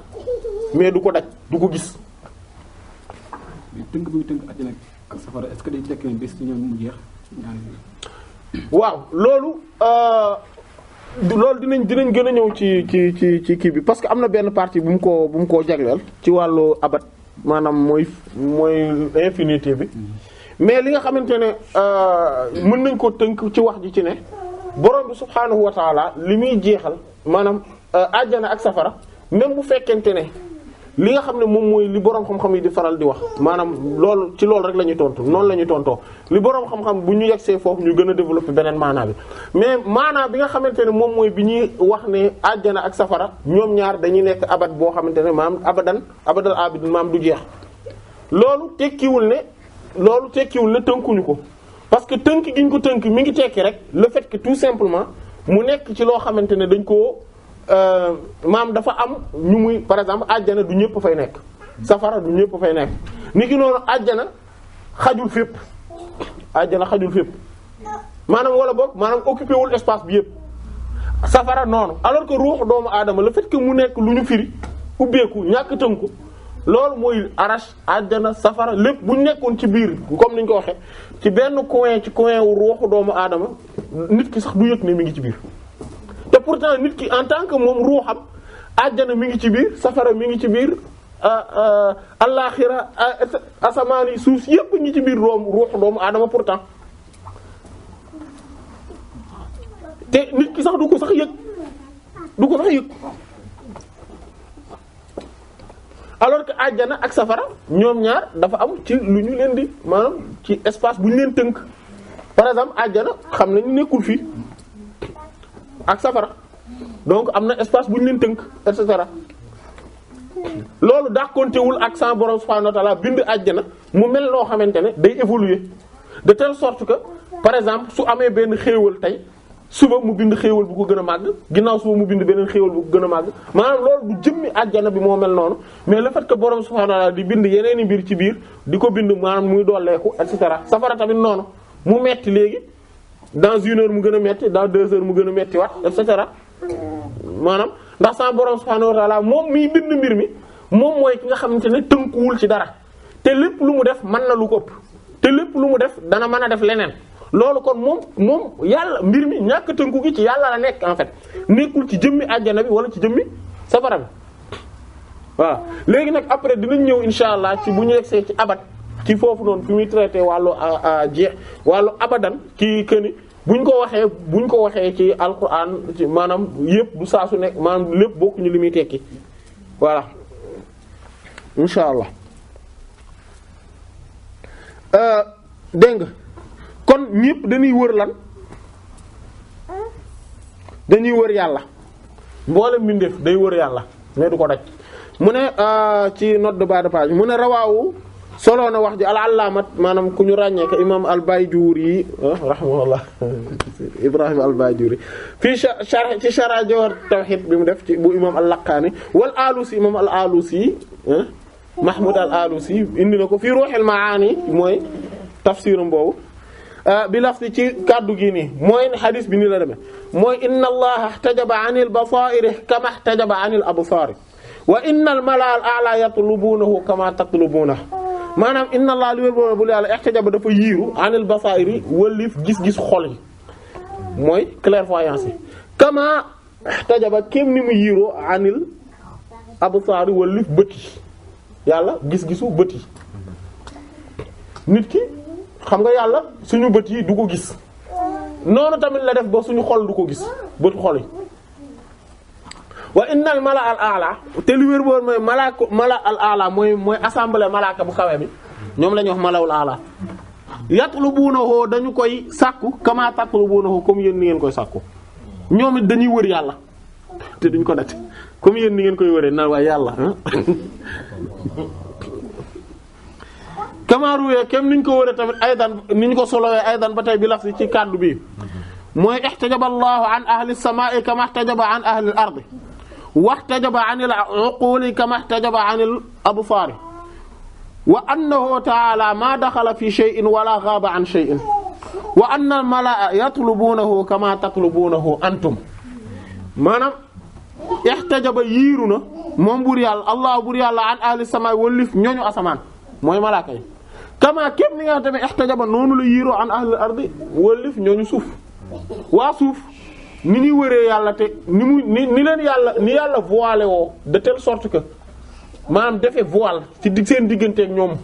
mais du ko daj du ko gis. tënk bi tënk àjjana ak safara est-ce que day tekki bés ci ñoom mu jeex waaw loolu dinañ gën a ñëw ci kii bi parce que am na benn partie bu mu ko jagleel ci wàllu abat maanaam mooy infinité bi mais li nga xamante ne mën nañ ko tënk ci wax ji ci ne borom bi subhaanahu wa taala li muy jeexal maanaam àjjana ak safara même bu fekkente ne li nga xam ne moom mooy li boroom xam-xam yi di faral di wax maanaam loolu ci loolu rek la ñuy tontu noonu la ñuy tontoo li boroom xam-xam bu ñu yegsee foofu ñu gën a développer beneen maanaa bi mais maanaa bi nga xamante ne moom mooy bi ñuy wax ne àjjana ak safara ñoom ñaar dañuy nekk abad boo xamante ne maanaam abadal abidin maanaam du jeex loolu tekkiwul ne tënkuñu ko parce que tënk gi ñu ko tënk mi ngi tekki rek le fait que tout simplement mu nekk ci loo xamante ne dañ koo maam dafa am ñu muy par exemple àjjana du ñëpp fay nekk safara du ñëpp fay nekk ni ki noonu àjjana xajul fépp maanaam wala boog maanaam occupé wul espace bi yëpp safara noonu alors que ruux doomu aadama le fait que mu nekk lu ñu firi ubbeeku ñàkk tënku loolu mooy arash àjjana safara lépp bu ñu nekkoon ci biir comme ni ñu ko waxee ci benn coin wu ruuxu doomu aadama nit ki sax du yëg ne mi ngi ci biir te pourtant nit ki en tant que moom ruuxam àjjana mi ngi ci biir safara mi ngi ci biir allaaxira asamaan yi suuf yépp ngi ci biir ruuxu doomu aadama pourtant te nit ki sax du ko sax yëg alors que àjjana ak safara ñoom ñaar dafa am ci lu ñu leen di maanaam ci espace bu ñu leen tënk par exemple àjjana xam nañu nekkul fii ak safara donc am na espace bu ñu leen tënk et cetera loolu dàqontewul ak sa borom subhanahu wa ta'ala bind àjjana mu mel noo xamante ne day évoluer de telle sorte que par exemple su amee benn xéewal tey suba mu bind xéewal bu ko gën a màgg ginnaaw suba mu bind beneen xéewal bu ko gën a màgg maanaam loolu du jëmmi àjjana bi moo mel noonu mais le fait que borom subhanahu wa ta'ala di bind yeneeni mbir ci biir di ko bind maanaam muy dolleeku et cetera safara tamit noonu mu metti léegi dans 1 heure mu gën a metti dans 2 heures mu gën a metti wat et cetera maanaam ndax sa borom subhanahu wa ta'ala moom miy bind mbir mi moom mooy ki nga xamante ne tënkuwul ci dara te lépp lu mu def mën na lu ko ëpp te lépp lu mu def dana mën a def leneen loolu kon moom yàlla mbir mi ñàkk tënku gi ci yàlla la nekk en fait nekkul ci jëmmi àjjana bi wala ci jëmmi safara bi voilà léegi nag après dinañ ñëw insha allah ci bu ñu yegsee ci abad ci foofu noonu fi muy traité wàllu jeex wàllu abadan ci këni buñ ko waxee ci alquran ci maanaam yëpp du saa su nekk maanaam lépp bokkuñu li muy tekki voilà insha allah dégg nga kon ñëpp dañuy wër lan dañuy wër yàlla mboolem mbindeef day wër yàlla mais du ko daj mu ne ci note de bas de page mu ne rawaawu solo na wax ji al-allaamat maanaam ku ñu ràññee ko imam al-Bayjuri rahimahullah Ibrahim al-Bayjuri fii sharh ci sharh Jawhar Tawhid bi mu def ci bu imam al-Laqani wal Alusi imam al-Alusi Mahmoud al-Alusi indi na ko fii Ruhul Maani mooy tafsiram boobu bi lafzi ci kaddu gi nii mooy hadith bi ni la demee mooy inna allaha ihtajaba 'anil basaa'iri kama ihtajaba 'anil absaari wa innal mala'al a'la yatlubunahu kama tatlubunahu maanaam inna allah li wér bu yàlla ihtajaba dafa yiiru 'anil basaa'iri wëlif gis-gis xol yi mooy clairvoyance yi kama ihtajaba kéem ni mu yiiroo 'anil absaari wëlif bët yi yàlla gis-gisu bët yi nit ki xam nga yàlla suñu bët yi du ko gis noonu tamit la def ba suñu xol du ko gis bëtu xol yi wa innal mala al a'la te li wér boon mooy mala al a'la mooy assemblée malaaka bu kawe bi ñoom la ñuy wax malawul a'la yatlubunahu dañu koy sàkku kama tatlubunahu comme yéen ni ngeen koy sàkku ñoom it dañuy wër yàlla te duñ ko daj comme yéen ni ngeen koy wëree naan waaye yàlla kamaaruwee kem niñ ko wëree tamit aydan niñ ko solowee aydan ba tey bi laf si ci kàddu bi mooy ihtajaba allahu an ahli as-samaa'i kama ihtajaba an ahli al-ardi waxtajaba an al-uquli kama ihtajaba an al-absaari wa annahu ta'ala ma daxala fi shay'in wala ghaaba an shay'in wa anna al-mala'a yatlubunahu kama tatlubunahu antum maanaam ihtajaba yiiru na moom buur yàlla allah buur yàlla an ahli as-samaa'i wallif ñooñu asamaan mooy malaaka yi kama képp ni nga xam tamit ihtajaba noonu la yiiroo an ahli al-ardi wallif ñooñu suuf waa suuf ni ñuy wëree yàlla te ni leen yàlla ni yàlla voilé woo de telle sorte que maanaam defee voile ci seen digganteeg ñoom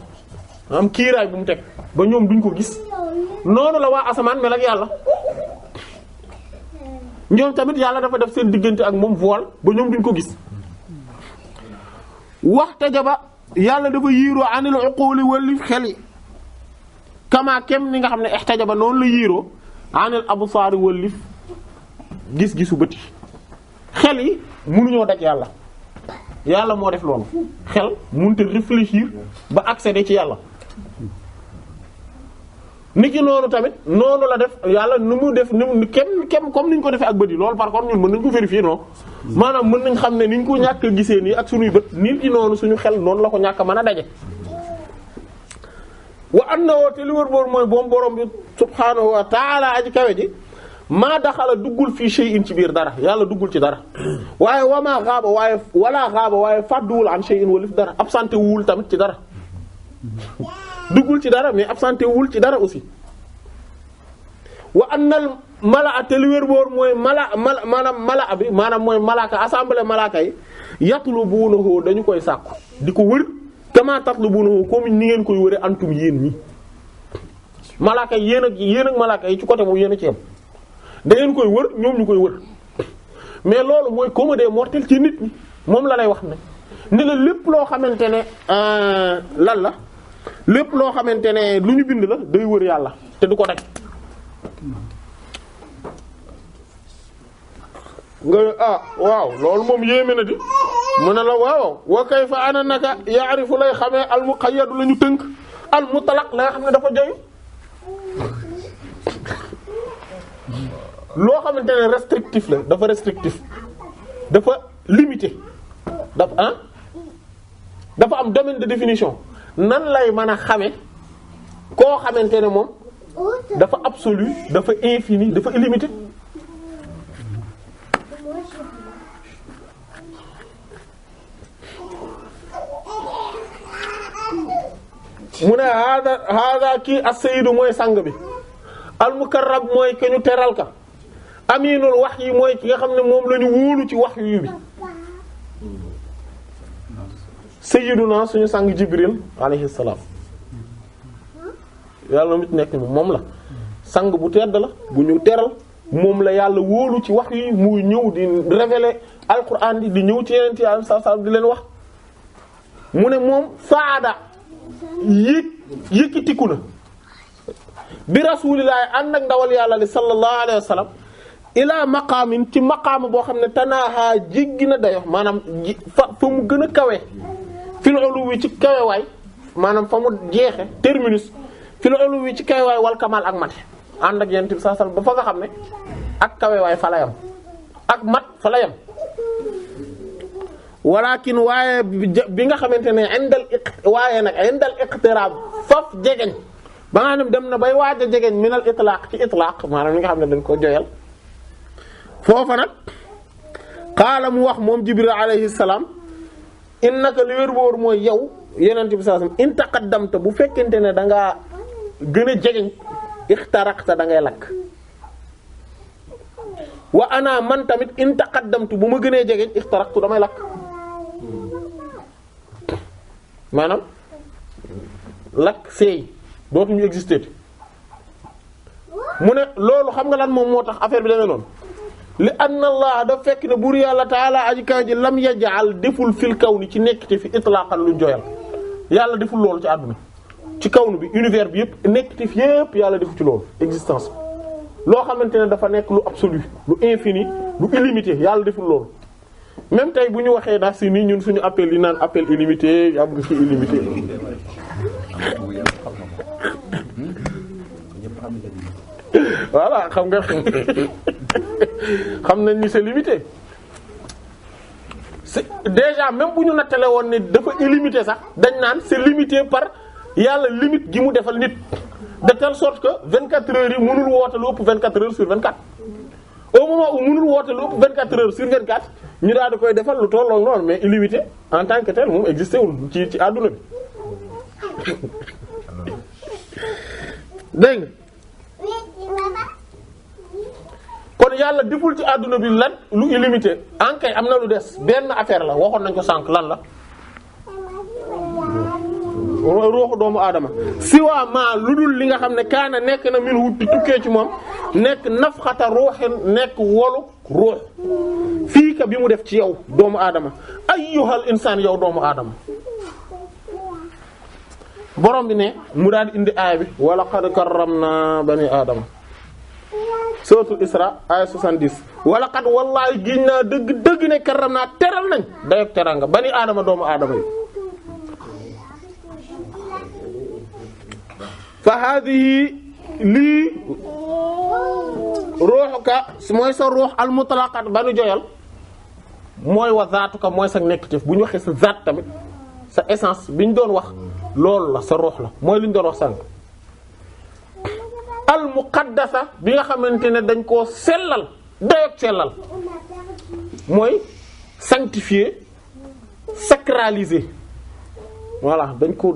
am kiiraay bu mu teg ba ñoom duñ ko gis noonu la waa asamaan mel ak yàlla ñoom tamit yàlla dafa def seen diggante ak moom voile ba ñoom duñ ko gis waxtajaba yàlla dafa yiiroo anil uquli wali xel yi kama kem ni nga xam ne ihtajaba noonu la yiiroo anil absaari wallif gis-gisu bët yi xel yi mënuñoo daj yàlla yàlla moo def loolu xel mënut a réfléchir ba accéder ci yàlla niki noonu tamit noonu la def yàlla nu mu def ni kem comme niñ ko defee ak bët yi loolu par contre ñun mën nañ ko vérifier non maanaam mën nañ xam ne niñ ko ñàkk a gisee nii ak suñuy bët nit ki noonu suñu xel noonu la ko ñàkk a mën a daje wa annahu te li wër boor mooy boom borom bi subhaanahu wa ta'ala aji kawe ji maa daxala duggul fii shay'in ci biir dara yàlla duggul ci dara waaye wamaa xaaba waaye wala xaaba waaye fàdduwul an shay'in walif dara absenté wul tamit ci dara duggul ci dara mais absenté wul ci dara aussi wa annal malaa te li wër boor mooy maanaam malaa bi maanaam mooy malaaka assemblée malaaka yi yatlubunahu dañu koy sàkku di ko wër kama tatlubunahu comme ni ngeen koy wëre antum yéen ñi malaaka yi yéen ak malaaka yi ci côté boobu yéen a ci yam da ngeen koy wër ñoom ñu koy wër mais loolu mooy commun des mortels ci nit ñi moom la lay wax ne ni la lépp loo xamante ne lan la lépp loo xamante ne lu ñu bind la day wër yàlla te du ko daj nga waaw loolu moom yéeme na di mu ne la waaw wa kayfa ana naka ya'rifu lay xamee al muqayyad la ñu tënk al mutlaq la nga xam ne dafa joy loo xamante ne restrictif la dafa restrictif dafa limité dafa am domaine de définition nan lay mën a xame koo xamante ne moom dafa absolu dafa infini dafa illimité mu ne hada kii as-sayyidu mooy sang bi al-mukarrab mooy ke ñu teral ka aminul wahyi mooy ki nga xam ne moom la ñu wóolu ci wahyu bi sayyiduna suñu sang Jibril alayhi salaam yàlla mit nekk moom la sang bu tedd la bu ñu teral moom la yàlla wóolu ci wahyu yi muy ñëw di révéler alquran di ñëw ci yeneen yi sallallahu di leen wax mu ne moom saada yëkkatiku na bi rasulillahi ànd ak ndawal yàlla li sallallahu alayhi wa sallam ilaa maqaamin ci maqaama boo xam ne tanaaha jéggi na dayo maanaam fa mu gën a kawe fil uluwi ci kawewaay maanaam fa mu jeexe terminus fil uluwi ci kawewaay wal kamal ak mate ànd ak yent bi sallallahu alayhi wa sallam ba fa nga xam ne ak kawewaay fa la yam ak mat fa la yam walakin waaye bi nga xamante ne indal iqtirab faf jegeñ ba nga xam ne dem na bay waaj a jegeñ minal itlaq ci itlaq maanaam li nga xam ne dañ ko joyal foofa nag qaala mu wax moom Jibril alayhi salaam innaka li wér boor mooy yow Yonent bi sallallahu alayhi wasallam in taqaddamta bu fekkente ne da ngaa gën a jegeñ ixtaraqta da ngay lakk wa ana man tamit in taqaddamtu bu ma gënee jegeñ ixtaraqtu damay lakk maanaam lakk seey dootuñu exister mu ne loolu xam nga lan moom moo tax affaire bi demee noonu li anna allah da fekk ne buur yàlla taala aji kaw ji lam yaj'al deful fil kawni ci nekkite fi itlaqan lu joyal yàlla deful loolu ci àdduna ci kawnu bi univers bi yëpp nekkite fi yëpp yàlla defu ci loolu existence loo xamante ne dafa nekk lu absolu lu infini lu illimité yàlla deful loolu même tey bu ñu waxee daal si nii ñun suñu appel yi naan appel illimité am nga ci illimité voilà xam nga xam nañ ni c'est limité c'est déjà même bu ñu nattale woon ne dafa illimité sax dañ naan c'est limité par yàlla limite gi mu defal nit de telle sorte que 24 heures yi mënul woote lu ëpp 24 heures sur 24 au moment où mënul woote lu ëpp 24 heures sur 24 ñu daal di koy defal lu tolloo noonu mais illimité en tant que tel moom existé wul ci àdduna bi dégg nga kon yàlla deful ci àdduna bi lan lu illimité en kay am na lu des benn affaire la waxoon nañ ko sànq lan la ruuxu doomu aadama siwaa maa lu dul li nga xam ne kaana nekk na min wu tukkee ci moom nekk nafxata ruuxin nekk wolu ruux fii ka bi mu def ci yow doomu aadama ayyuhal insaan yow doomu aadama borom bi ne mu daal di indi aaya bi wa laqad karramna bani aadama suratul Isra aaya 70 wa laqad wallaahi giñ naa dëgg ne karramna teral nañ dayok teranga bani aadama doomu aadama yi fa haadihi lii ruuxuka mooy sa ruux al mutlaqat ba nu joyal mooy wa zaatuka mooy sa nekkiteef bu ñu waxee sa zaat tamit sa essence bi ñu doon wax loolu la sa ruux la mooy li ñu doon wax sànq al muqaddasa bi nga xamante ne dañ koo sellal dayoog sellal mooy sanctifié sacralisé voilà dañ ko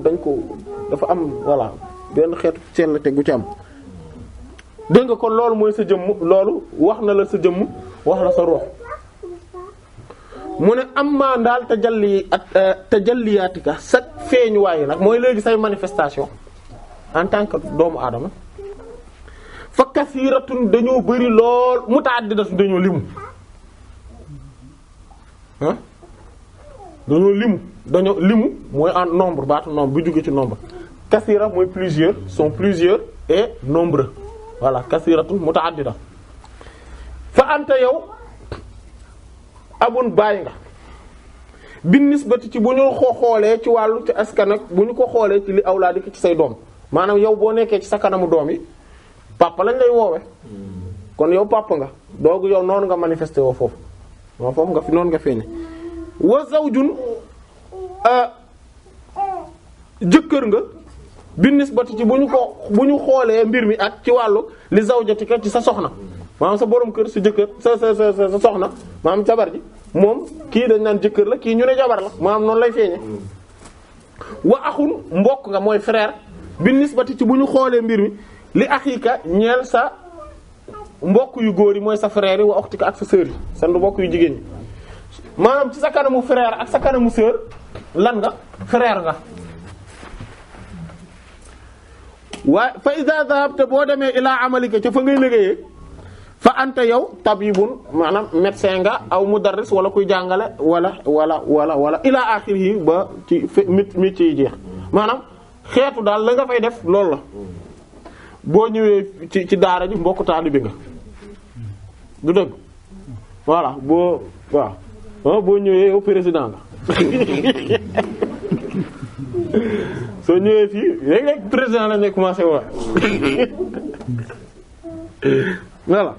dafa am voilà benn xeetu sell te gu ci am dégg nga kon loolu mooy sa jëmm loolu wax na la sa jëmm wax la sa ruux mu ne am maa daal tajalliyaatika sa feeñuwaay nag mooy léegi say manifestation en tant que doomu aadama fa kasiiratun dañoo bari lool mutaaddidatun dañoo limu ah dañoo limu mooy en nombre baatu nombre bu jóge ci nombre kasira mooy plusieurs sont plusieurs et nombreux voilà kasiratun mutaaddida fa anta yow abun bàyyi nga bin nisbati ci bu ñu xoolee ci wàllu ci askan ak bu ñu ko xoolee ci li awlaadi ci say doom maanaam yow boo nekkee ci sa kanamu doom yi papa lañ lay woowe kon yow papa nga doogu yow noonu nga manifesté woo foofu waaw foofu nga fi noonu nga feeñe wa zawjun jëkkër nga bin nisbati ci bu ñu xoolee mbir mi ak ci wàllu li zawjatika ci sa soxna maanaam sa borom kër sa jëkkër sa soxna maanaam jabar ji moom kii dañ naan jëkkër la kii ñu ne jabar la maanaam noonu lay feeñe wa axun mbokk nga mooy frère bi nisbati ci bu ñu xoolee mbir mi li axika ñeel sa mbokk yu góor yi mooy sa frère yi wa uxtika ak sa sœur yi sa mbokk yu jigéen ñi maanaam ci sa kanamu frère ak sa kanamu sœur lan nga frère nga waaye fa iza dhahabta boo demee ilaa amalika ca fa ngay liggéeyee fa anta yow tabibun maanaam médecin nga aw mudarris wala kuy jàngale wala ilaa axirihi ba ci métier yi jeex maanaam xeetu daal la nga fay def loolu la boo ñëwee ci daara ji mbokku taalibe nga du dëgg voilà boo ñëwee yow président nga soo ñëwee fii léeg-léeg président la ñuy commencé wax voilà.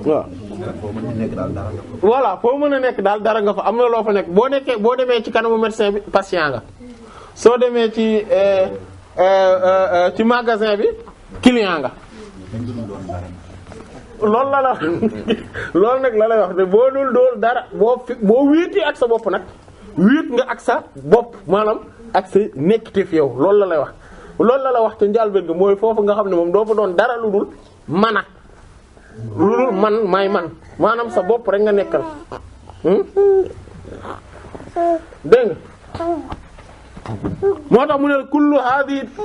waaw. voilà foo mën a nekk daal dara nga fa am na loo fa nekk boo demee ci kanamu médecin bi patient nga soo demee ci magasin bi client nga. loolu loolu nag la lay wax de boo dul dool dara boo wéeti ak sa bopp nag wéet nga ak sa bopp maanaam ak sa nekkite fi yow loolu la lay wax loolu la wax te njàlbéen nga mooy foofu nga xam ne moom doo fa doon dara lu dul man ak lu dul man may man maanaam sa bopp rek nga nekkal dégg nga moo tax mu ne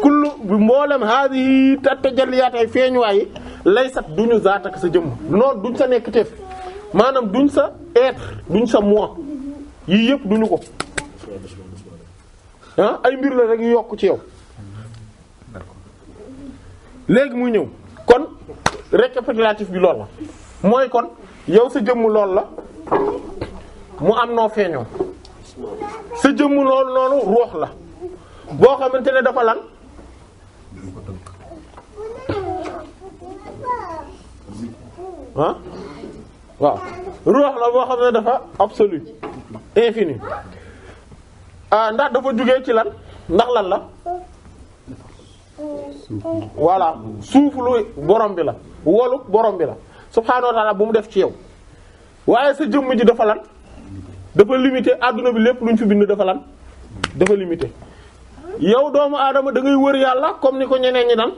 kullu mboolem haadihi tajalliyaat ay feeñuwaay yi laysat duñu zaat ak sa jëmm noonu duñ sa nekk teef maanaam duñ sa être duñ sa moi yii yëpp duñu ko ay mbir la rek yu yokk ci yow léegi muy ñëw kon récapitulatif bi lool la mooy kon yow sa jëmm lool la mu am noo feeñoo sa jëmm loolu noonu ruux la boo xamante ne dafa lan ah waaw ruux la boo xam ne dafa absolu infini ndax dafa jugee ci lan ndax lan la voilà suuflu borom bi la wolu borom bi la subhaanahu wa ta'ala bu mu def ci yow waaye sa jëmm ji dafa lan dafa limité adduna bi lépp lu ñu fi bind dafa lan dafa limité yow doomu aadama da ngay wër yàlla comme ni ko ñeneen ñi nan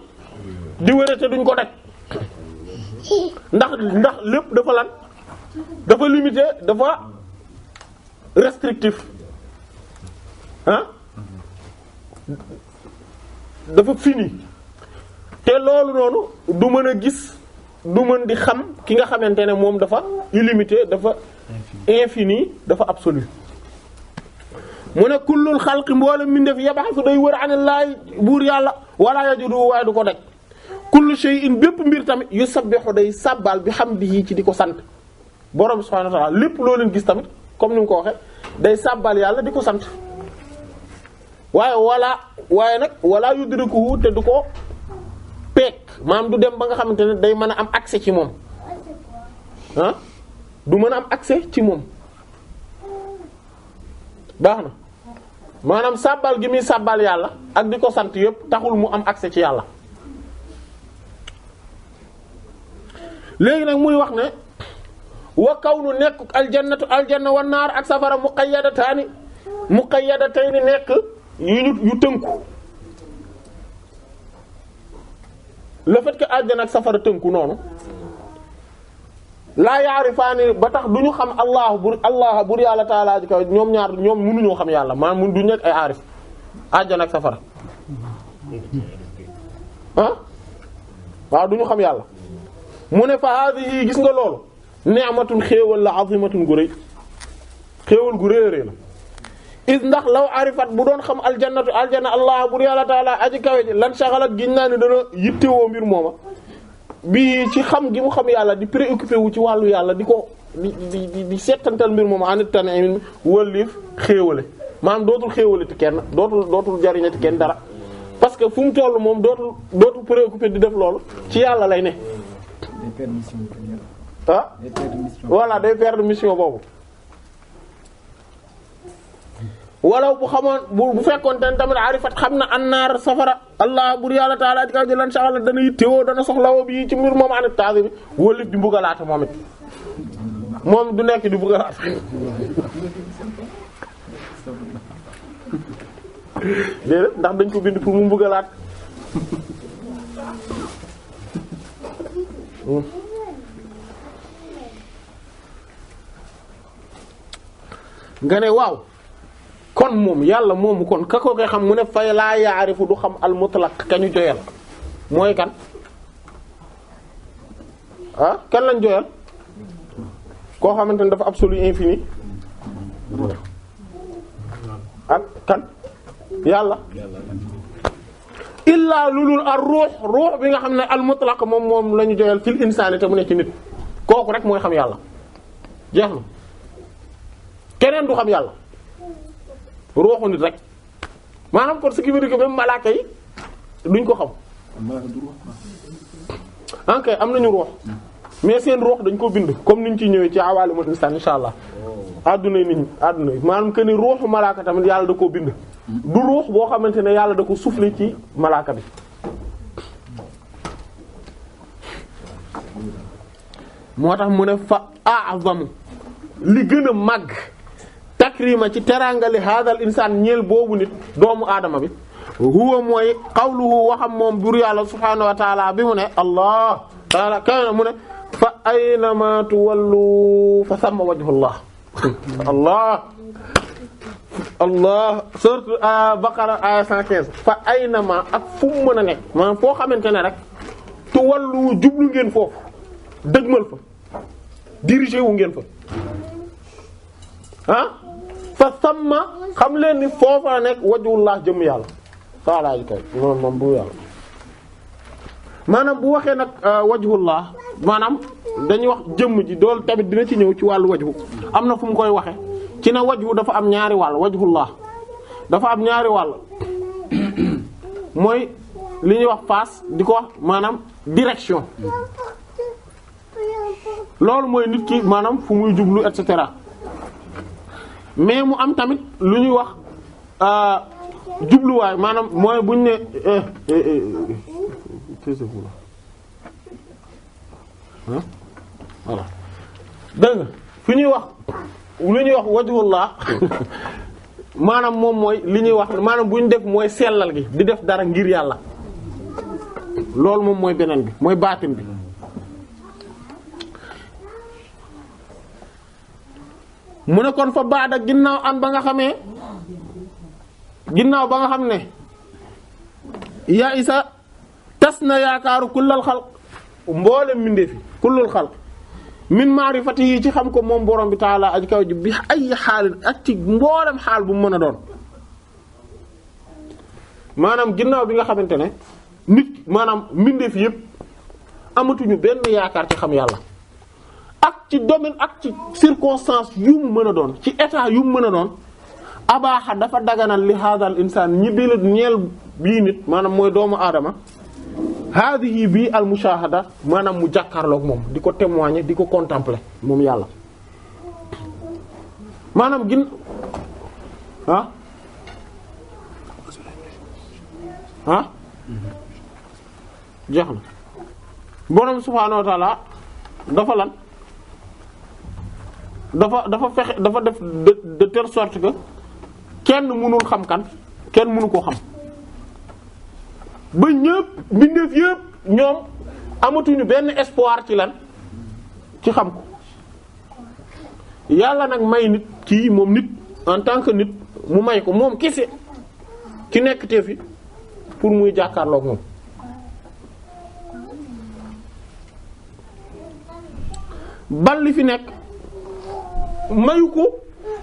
di wëre te duñ ko daj ndax lépp dafa lan dafa limité dafa restrictif ah dafa fini te loolu noonu du mën a gis du mën di xam ki nga xamante ne moom dafa illimité dafa infini dafa absolu mu ne kullul xalqi mboolem mbindeef yabaxasu day wër anillaahi buur yàlla wala yajudu waaye du ko daj kullu shay'in bépp mbir tamit yusabbihu day sàbbal bi hamdihi ci di ko sant borom subhaanahu wa ta'ala lépp loo leen gis tamit comme ni mu ko waxe day sàbbal yàlla di ko sant waaye nag wala yudrikuhu te du ko peek maanaam du dem ba nga xamante ne day mën a am accès ci moom ah du mën a am accès ci moom baax na maanaam sàbbal gi muy sàbbal yàlla ak di ko sant yépp taxul mu am accès ci yàlla léegi nag muy wax ne wa kawnu nekk aljanna wan naar ak safara muqayyadatayn nekk yu tënku le fait que aljanna ak safara tënku noonu laa yaarifaani ba tax du ñu xam allah bur yàlla taala ji kaw ñoom ñaar ñoom mënuñoo xam yàlla maanaam mun du nekk ay aarif aljanna ak safara ah waaw du ñu xam yàlla mu ne fa haadihi gis nga loolu ni'matun xéewal la azimatun gu rëy xéewal gu rëy rëy la is ndax law arifat bu doon xam aljanna allah bur yàlla taala aji kawe ji lan saxalat giñ naa ne dana yittewoo mbir mooma bi ci xam gi mu xam yàlla di préoccupé wu ci wàllu yàlla di ko di settantal mbir mooma anit tane wëlliif xéewale maanaam dootul xéewale ti kenn dootul jariñati kenn dara parce que fu mu toll moom dootul préoccupé di def loolu ci yàlla lay ne ah voilà day perdre mission boobu walaw bu xamoon bu fekkoon ten tamit arifat xam na annaar safara allah bur yàlla taala di kaw jëlan saxala dana yittewoo dana soxlawo bi ci mbir moom anit taasi bi wólif di mbugalaate moom it moom du nekk di mbugalaate déedéet ndax dañ ko bind pour mu mbugalaat nga ne waaw kon moom yàlla moomu kon ka ko koy xam mu ne fay laa yaarifu du xam al mutlaq kañu joyal mooy kan ah kan lañ joyal koo xamante ne dafa absolu infini ak kan yàlla illaa lulul ar ruux bi nga xam ne al mutlaq moom la ñu joyal fil insaani te mu ne ci nit kooku rek mooy xam yàlla jeex na keneen du xam yàlla ruuxu nit rek maanaam kon ce qui veut dire que même malaaka yi duñ ko xam ankay am nañu ruux mais seen ruux dañ ko bind comme niñ ci ñëwee ci awaalimul insaan insha allah adduna nit ñi adduna maanaam que ni ruuxu malaaka tamit yàlla da koo bind du ruux boo xamante ne yàlla da ko soufflé ci malaaka bi moo tax mu ne fa a'zamu li gën a màgg takrima ci terangale hadal insaan ñeel boobu nit doomu aadama bi huwa mooy qawluhu waxam moom bur yàlla subhaanahu wa taala bi mu ne allah taala kaw na mu ne fa aynama tuwallu fa samma wajhullah allah sourate Baqara aya 115 fa aynama ak fu mu mën a nekk maanaam foo xamante ne rek tuwallu jublu ngeen foofu dëgmal fa dirigé wu ngeen fa ah fa samma xam leen ni foofa nekk wajhullah jëm yàlla taala ji kay moom bu yàlla maanaam bu waxee nag wajhullah maanaam dañuy wax jëmm ji dool tamit dina ci ñëw ci wàllu wajhu am na fu mu koy waxe ci na wajhu dafa am ñaari wàll wajhullah dafa am ñaari wàll mooy li ñuy wax face di ko wax maanaam direction loolu mooy nit ki maanaam fu muy jublu et cetera mais mu am tamit lu ñuy wax jubluwaay maanaam mooy buñ ne voilà dégg nga fi ñuy wax lu ñuy wax wajhullah maanaam moom mooy li ñuy wax maanaam bu ñu def mooy sellal gi di def dara ngir yàlla loolu moom mooy beneen bi mooy baatin bi mu ne kon fa baada ginnaaw an ba nga xamee ginnaaw ba nga xam ne yaa isa tas na yaakaaru kullal xalq mboolem mbindeefi kullul xalq min maarifati yi ci xam ko moom borom bi taala aj kaw ji bi ay xaalin ak ci mboolem xaal bu mu mën a doon maanaam ginnaaw bi nga xamante ne nit maanaam mbindeef yépp amatuñu benn yaakaar ci xam yàlla ak ci domaine ak ci circonstance yu mu mën a doon ci état yu mu mën a doon abaaxa dafa daganal li hadal insaan ñi bi la ñeel bii nit maanaam mooy doomu aadama haadihi bii al mushahada maanaam mu jàkkaarloog moom di ko témoigner di ko contempler moom yàlla maanaam jeex na borom subhaanahu wa ta'ala dafa lan dafa fexe dafa def de telle sorte que kenn mënul xam kan kenn mënu koo xam ba ñëpp mbindeef yëpp ñoom amatuñu benn espoir ci lan ci xam ko yàlla nag may nit kii moom nit en tant que nit mu may ko moom kese ci nekk te fi pour muy jàkkaarloog moom bal li fi nekk mayu ko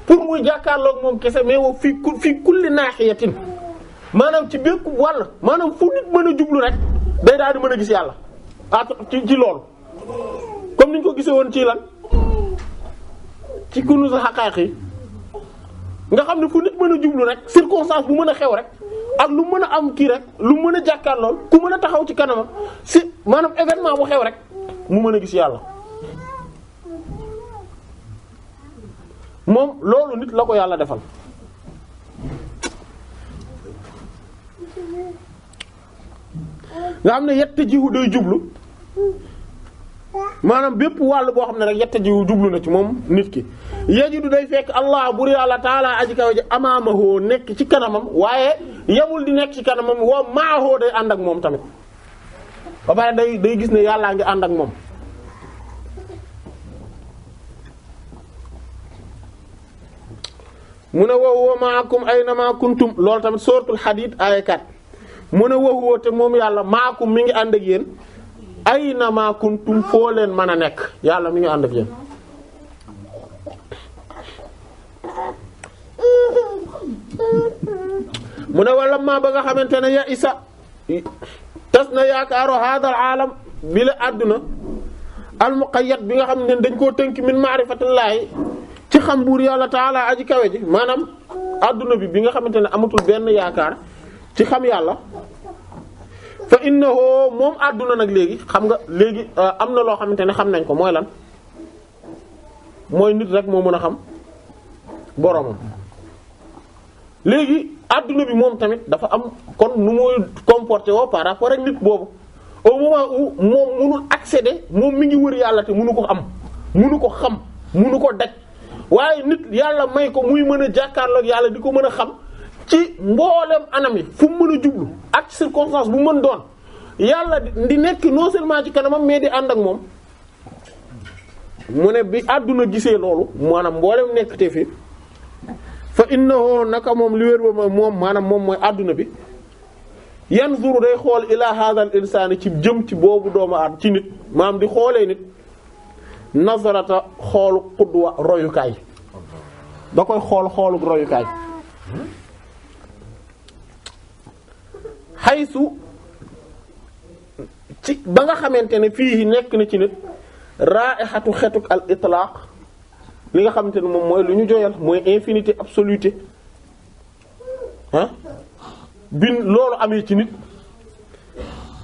pour muy jàkkaarloog moom kese mais woo fi kulli naahiyatin maanaam ci bépp wàll maanaam fu nit mën a jublu rek day daal di mën a gis yàlla ci loolu comme niñ ko gisee woon ci lan ci kunuz haqaa'iq yi nga xam ne fu nit mën a jublu rek circonstance bu mën a xew rek ak lu mën a am kii rek lu mën a jàkkaarlool ku mën a taxaw ci kanamam si maanaam événement bu xew rek mu mën a gis yàlla moom loolu nit la ko yàlla defal nga xam ne yett jiwu day jublu maanaam bépp wàll boo xam ne rek yett jiwu jublu na ci moom nit ki yajidu day fekk allah bur yàlla taala aji kaw ji amaamahoo nekk ci kanamam waaye yamul di nekk ci kanamam wa maahoo day ànd ak moom tamit ba pare day gis ne yàllaa ngi ànd ak moom mu ne wa maakum aynama kuntum loolu tamit suratul hadid aya 4 mu ne wa te moom yàlla maakum mi ngi ànd ak yéen aynama kuntum foo leen mën a nekk yàlla mi ngi ànd ak yéen mu ne wala ma ba nga xamante ne ya isa tas na yaakaaru hadal alam bi la àdduna al muqayyad bi nga xam ne dañ koo tënk min ma'rifatillaahi ci xam buur yàlla taala aji kawe ji maanaam adduna bi nga xamante ne amatul benn yaakaar ci xam yàlla fa innahu moom adduna nag léegi xam nga léegi am na loo xamante ne xam nañ ko mooy lan mooy nit rek moo mën a xam boromam léegi adduna bi moom tamit dafa am kon nu muy comporté woo par rapport ak nit boobu au moment où moom mënul accéder moom mi ngi wër yàlla te mënu ko am mënu ko xam mënu ko daj waaye nit yàlla may ko muy mën a jàkkaarloog yàlla di ko mën a xam ci mboolem anam yi fu mu mën a jublu ak circonstance bu mën doon yàlla di nekk non seulement ci kanamam mais di ànd ak moom mu ne bi àdduna gisee loolu maanaam mboolem nekk te fi fa innahu naka moom li wér ba moom maanaam moom mooy àdduna bi yanzuru day xool ila hadal insani ci jëm ci boobu doomu aad ci nit maanaam di xoolee nit nazarata xoolu qudwa royukaay da koy xoolu royukaay xaysu ci ba nga xamante ne fii nekk na ci nit raihatu xetuk al itlaq li nga xamante ne moom mooy lu ñu joyal mooy infinité absolue ah bi loolu amee ci nit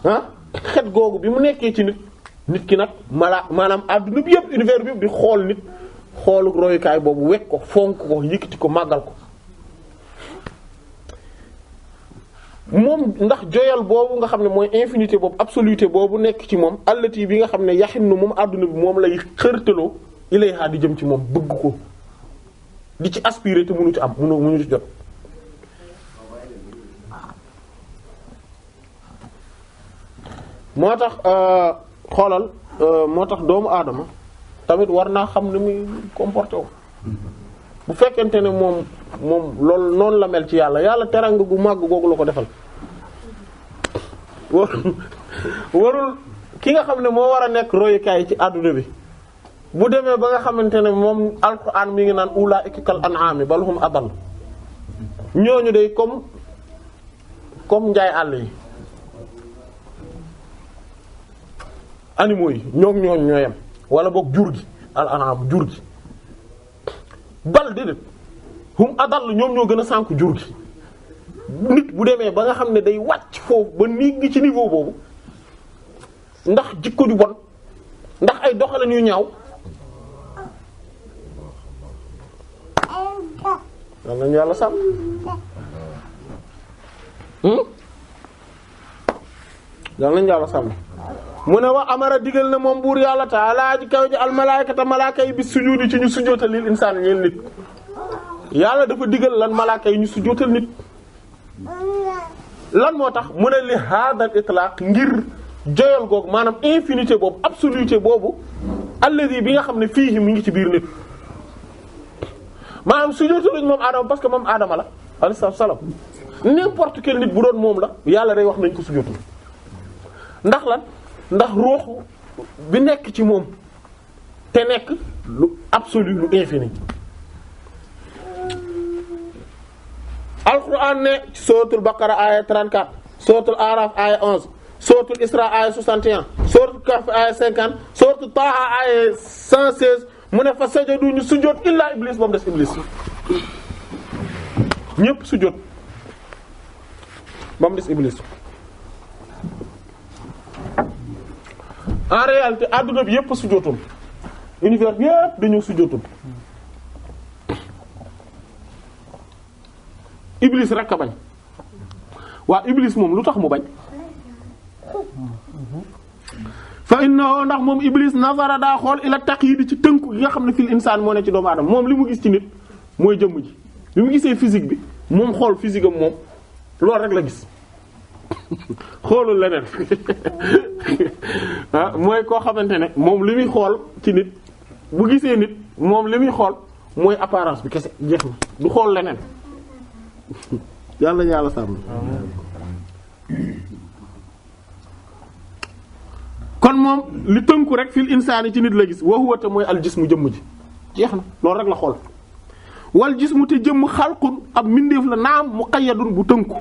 ah xet googu bi mu nekkee ci nit ki nag maanaam adduna bi yëpp univers bi yëpp di xool nit xoolu royukaay boobu wekk ko fonk ko yëkkati ko màggal ko moom ndax joyal boobu nga xam ne mooy infinité boobu absoluté boobu nekk ci moom allati bi nga xam ne yaxin nu moom adduna bi moom lay xërtaloo ilayha di jëm ci moom bëgg ko di ci aspirer te mënu ci am mënu ci jot moo tax xoolal moo tax doomu aadama tamit war naa xam ne muy comporté wu bu fekkente ne moom loolu noonu la mel ci yàlla teranga gu màgg googu la ko defal warul ki nga xam ne moo war a nekk royukaay ci àdduna bi bu demee ba nga xamante ne moom alquran mi ngi naan ulaa'ika kal an'aami bal hum adall ñooñu day comme njaay àll yi animaux yi ñoom ñoo yem wala boog jur gi al an'am jur gi bal déedéet hum adall ñoom ñoo gën a sànk jur gi nit bu demee ba nga xam ne day wàcc foofu ba nit ci niveau boobu ndax jikko ju bon ndax ay doxalin yu ñaaw yal nañu yàlla sàmm yal nañu yàlla sàmm mu ne wa amara digal na moom buur yàlla ta'ala ji kaw ji almalaykata malaaka yi bi sujudi ci ñu sujjóotal lil insaan ñeel nit yàlla dafa digal lan malaaka yi ñu sujjóotal nit lan moo tax mu ne li hadal itlaq ngir joyal googu maanaam infinité boobu absoluté boobu alladhi bi nga xam ne fii mi ngi ci biir nit maanaam sujjóotaluñ moom aadama parce que moom aadama la alayhi salaam n'importe quel nit bu doon moom la yàlla day wax nañ ko sujjóotal ndax lan ndax ruux bi nekk ci moom te nekk lu absolu lu infini alquran ne ci suratul baqara aya 34 suratul araf aya 11 suratul isra aya 61 suratul kahf aya 50 suratul taha aya 116 mu ne fa sajadu ñu sujjóot illa iblis ba mu des iblis ñépp sujjóot ba mu des iblis en réalité adduna bi yépp sujjóotoon univers bi yépp dañoo sujjóotoon iblis rek a bañ waa iblis moom lu tax mu bañ fa innahu ndax moom iblis nazara daa xool ila taqyid ci tënku gi nga xam ne fil insaan moo ne ci doomu aadama moom li mu gis ci nit mooy jëmm ji li mu gisee physique bi moom xool physique am moom loolu rek la gis xoolul leneen ah mooy koo xamante ne moom li muy xool ci nit bu gisee nit moom li muy xool mooy apparence bi kese jeex na du xool leneen yàlla na yàlla sàmm. kon moom li tënku rek fil insaani ci nit la gis wa huwa te mooy al jismu jëmm ji jeex na loolu rek la xool wal jismu te jëmm xalqun ab mbindeef la naam muqayyadun bu tënku.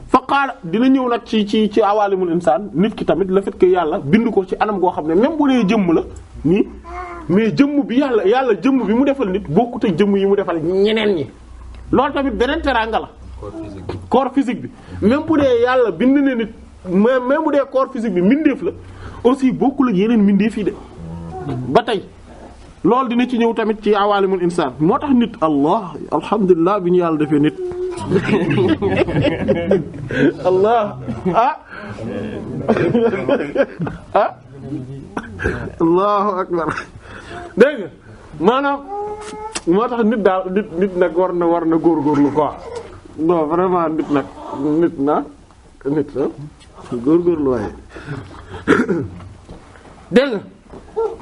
fa qaala dina ñëw nag ci awaalimul insaan nit ki tamit le fait que yàlla bind ko ci anam goo xam ne même bu dee jëmm la nii mais jëmm bi yàlla jëmm bi mu defal nit bokkut ak jëmm yi mu defal ñeneen ñi loolu tamit beneen teraanga la. corps physique bi même bu dee yàlla bind na nit même bu dee corps physique bi mbindeef la aussi bokkul ak yeneen mbindeef yi de ba tey loolu dina ci ñëw tamit ci awaalimul insaan moo tax nit alhamdulilah bi ñu yàlla defee nit. allah allahu akbar dégg nga maanaam moo tax nit daal nit nag war na góorgóorlu quoi non vraiment nit góorgóorlu waaye dégg nga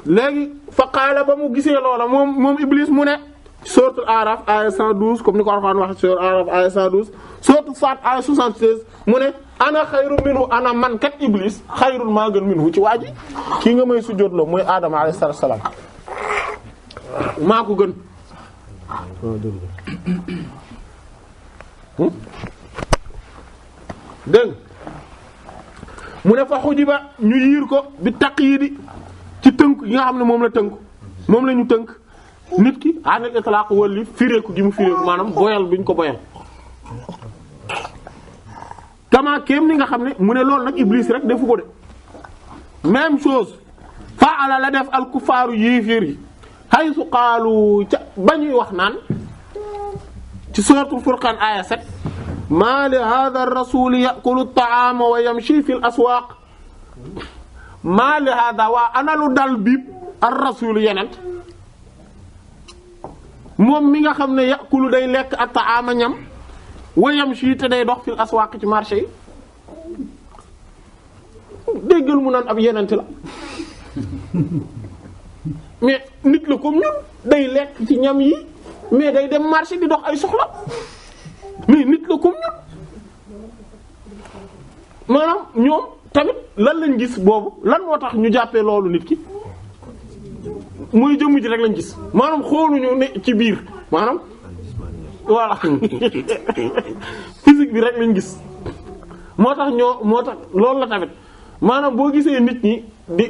léegi fa qaala ba mu gisee loola moom Iblis mu ne suratul Araf aya 112 comme ni ko Alxuraan wax suratul Araf aya 112 suratul Faat aya 76 mu ne ana xayru minhu ana man kat Iblis xayrun maa gën minhu ci waa ji kii nga may sujjóotloo mooy Adama alayhi salaam maa ko gën dégg mu ne fa xujiba ñu yiir ko bi taqyidi ci tënk yi nga xam ne moom la ñu tënk nit ki anil itlaq wali fireeku gi mu fireeku maanaam boyal bi ñu ko boyal kama kéem ni nga xam ne mu ne loolu nag Iblis rek defu ko de même chose faala la def al kuffaaru yéeféer yi haythu qaalu ca ba ñuy wax naan ci suratul Furqan aya 7 ma li hadha ar-rasul ya'kulu at-ta'ama wa yamshi fi al-aswaq ma li hadha waa analu dal bi ar-rasul yenent moom mi nga xam ne ya'kulu day lekk at-ta'ama ñam wa yamshi te day dox fi al-aswaq ci marché yi déggal mu naan ab yenent la mais nit la comme ñun day lekk ci ñam yi mais day dem marché di dox ay soxla mais nit la comme ñun maanaam ñoom tamit lan lañ gis boobu lan moo tax ñu jàppee loolu nit ki mooy jëmm ji rek lañ gis maanaam xooluñu ne ci biir maanaam voilà physique bi rek lañ gis moo tax loolu la tamit maanaam boo gisee nit ñi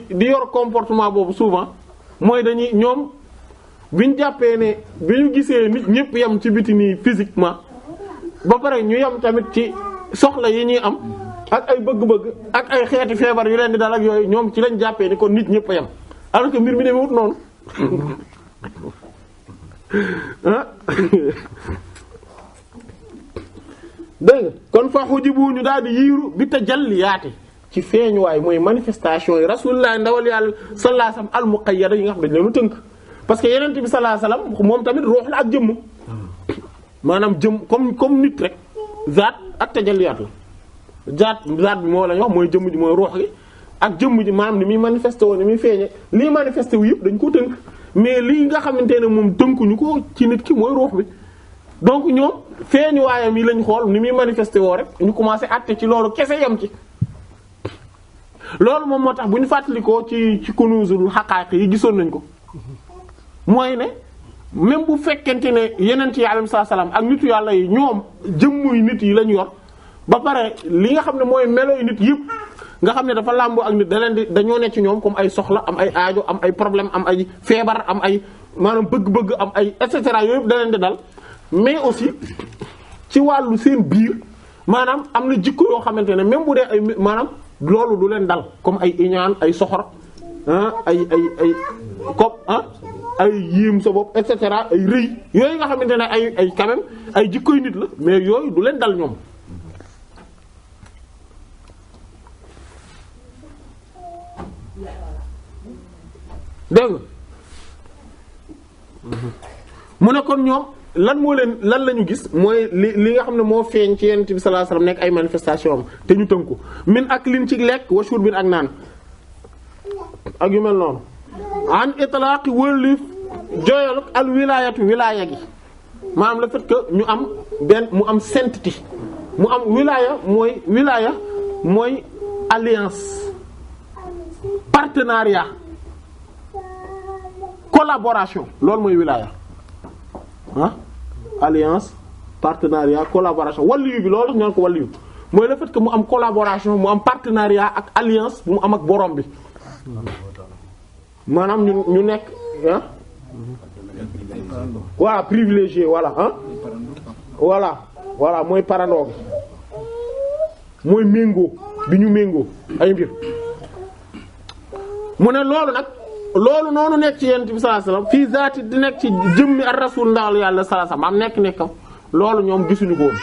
di yor comportement boobu souvent mooy dañuy ñoom bi ñu jàppee ne bi ñu gisee nit ñëpp yem ci biti nii physiquement ba pare ñu yem tamit ci soxla yi ñuy am ak ay bëgg-bëgg ak ay xeeti feebar yu leen di dal ak yooyu ñoom ci lañ jàppee ni kon nit ñëpp a yem alors que mbir mi demewut noonu ah dégg nga kon fa xujibu ñu daal di yiiru bi tajalliyaati ci feeñuwaay mooy manifestation yi rasulullah ndawal yàlla sallallahu alayhi wasallam al muqayyada yi nga xam dañ leenu tënk parce que yeneen bi sallallahu alayhi wasallam moom tamit ruux la ak jëmm maanaam jëm comme nit rek zaat ak tajalliyaat la zaat bi moo la ñu wax mooy jëmm ji mooy ruux gi ak jëmm ji maanaam ni muy manifesté woo ni muy feeñe lii manifesté wu yëpp dañ ko tënk mais lii nga xamante ne moom tënkuñu ko ci nit ki mooy ruux bi donc ñoom feeñuwaayam yi lañ xool ni muy manifesté woo rek ñu commencé àtte ci loolu kese yam ci loolu moom moo tax bu ñu fàttalikoo ci kunuzul haqaa'iq yi gisoon nañ ko mooy ne même bu fekkente ne yeneen yi alayhi salaam ak nitu yàlla yi ñoom jëmmuy nit yi lañ yor ba pare li nga xam ne mooy melooy nit yëpp nga xam ne dafa làmboo ak nit dañoo ne ci ñoom comme ay soxla am ay aajo am ay problème am ay feebar am ay maanaam bëgg-bëgg am ay et cetera yooyu yëpp da leen di dal mais aussi ci wàllu seen biir maanaam am na jikko yoo xamante ne même bu dee ay maanaam loolu du leen dal comme ay iñaan ay soxor ay kopp ay yéem sa bopp et cetera ay rëy yooyu nga xamante ne ay quand même ay jikkoy nit la mais yooyu du leen dal ñoom dégg nga mu ne kon ñoom lan la ñu gis mooy li nga xam ne moo feeñ ci Yonent bi sallallahu alayhi wasallam nekk ay manifestation am te ñu tënku min ak liñ ci lekk wa shurbin ak naan ak yu mel noonu an itlaq wëlif joyal al wilayatu wilaya gi maanaam le fait que ñu am mu am sainteté mu am wilaya mooy alliance partenariat collaboration loolu mooy wilaya alliance partenariat collaboration waliyu bi loolu ñoo ko waliyu mooy le fait que mu am collaboration mu am partenariat ak alliance bu mu am ak borom bi maanaam ñu nekk voilà privilégié voilà mooy parandoo bi mooy méngoo bi ñu méngoo ay mbir mu ne loolu noonu nekk ci Yonent bi sallallahu alayhi wasallam fii zaati di nekk ci jëmmi ar rasul ndawal yàlla sallallahu alayhi wasallam am nekkam loolu ñoom gisuñu ko woon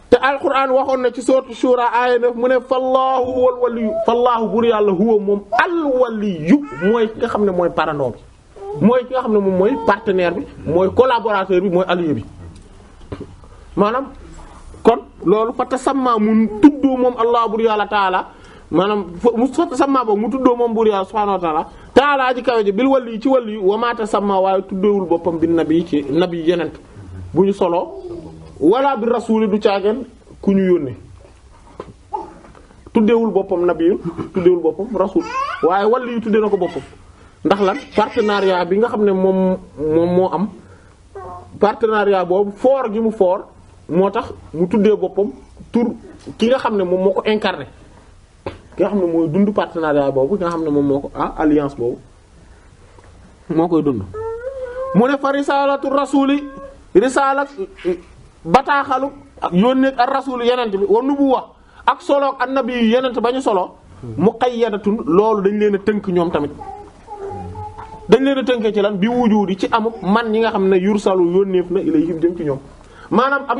te alquran waxoon na ci sourate Shura aaya 9 mu ne fallaahu huwal waliyu fallaahu bur yàlla huwa moom al waliyu mooy ki nga xam ne mooy parandoo bi mooy ki nga xam ne moom mooy partenaire bi mooy collaborateur bi mooy allié bi maanaam kon loolu fa tasamma mu tuddoo moom allah bur yàlla taala maanaam mu fa tasamma boobu mu tuddoo moom bur yàlla subhaanahu wa taala taala ji kawe ji bil wali ci wali wa ma tasamma waaye tuddoowul boppam bi nabi ci nabi yenent bu ñu solo wala bi rasuuli du caageen ku ñu yónnee tuddeewul boppam nabi tuddeewul boppam rasul waaye wali yu tuddee na ko boppam ndax lan partenariat bi nga xam ne moom moo am partenariat boobu fort gi mu fort moo tax mu tuddee boppam tur ki nga xam ne moom moo ko incarné ki nga xam ne mooy dund partenariat boobu ki nga xam ne moom moo ko alliance boobu moo koy dund. mu ne fa risalatu rasuli risalat bataaxalu ak yónneeg ak rasul yenent bi wa nubuwa ak solo ak annabi yu yenent ba ñu solo muqayyadatun loolu dañ leen a tënk ñoom tamit dañ leen a tënkee ci lan bi wujudi ci amuk man ñi nga xam ne yursalu yónneef na ilayhim jëm ci ñoom maanaam ab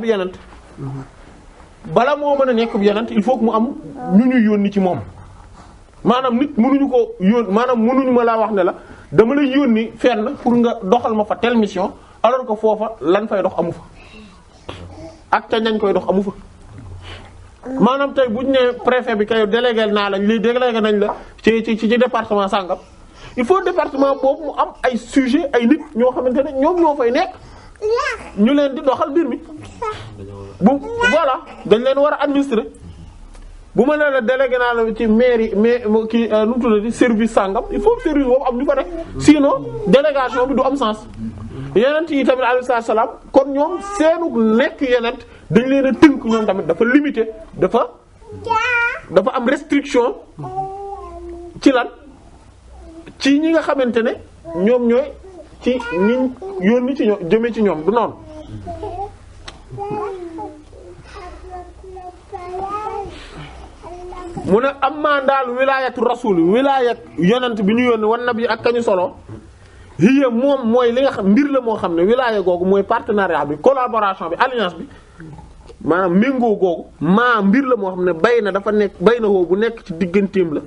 yenent bala moo mën a nekk ab yenent il faut que mu am ñu ñuy yónni ci moom maanaam nit mënuñu ko maanaam mënuñu ma laa wax ne la dama lay yónni fenn pour nga doxal ma fa telle mission alors que foofa lan fay dox amu fa ak te nañ koy dox amu fa maanaam tey buñ ne préfet bi kay délégué naa lañ lii délégué nañ la ci département sàngam il faut département boobu mu am ay sujet ay nit ñoo xamante ne ñoom ñoo fay nekk ñu leen di doxal mbir mi bu voilà dañ leen war a administrer bu ma nee la délégué naa la ci mairie mais kii nu mu tuddati service sàngam il faut service boobu am ñu fa nekk sinon délégation bi du am sens. yenent yi tamit alayhi salaam kon ñoom seenu nekk yenent dañ leen a tënk ñoom tamit dafa limité dafa am restriction ci lan ci ñi nga xamante ne ñoom ñooy ci ñi yónni ci ñoom jëmee ci ñoom du noonu. mu ne am maa daal wilaayatu rasul wilaayat yonent bi ñu yónni wan nabi ak kañu solo hiya moom mooy li nga xam mbir la moo xam ne wilaaya googu mooy partenariat bi collaboration bi alliance bi maanaam méngoo googu mbir la moo xam ne bay na dafa nekk bay na woo bu nekk ci digganteem la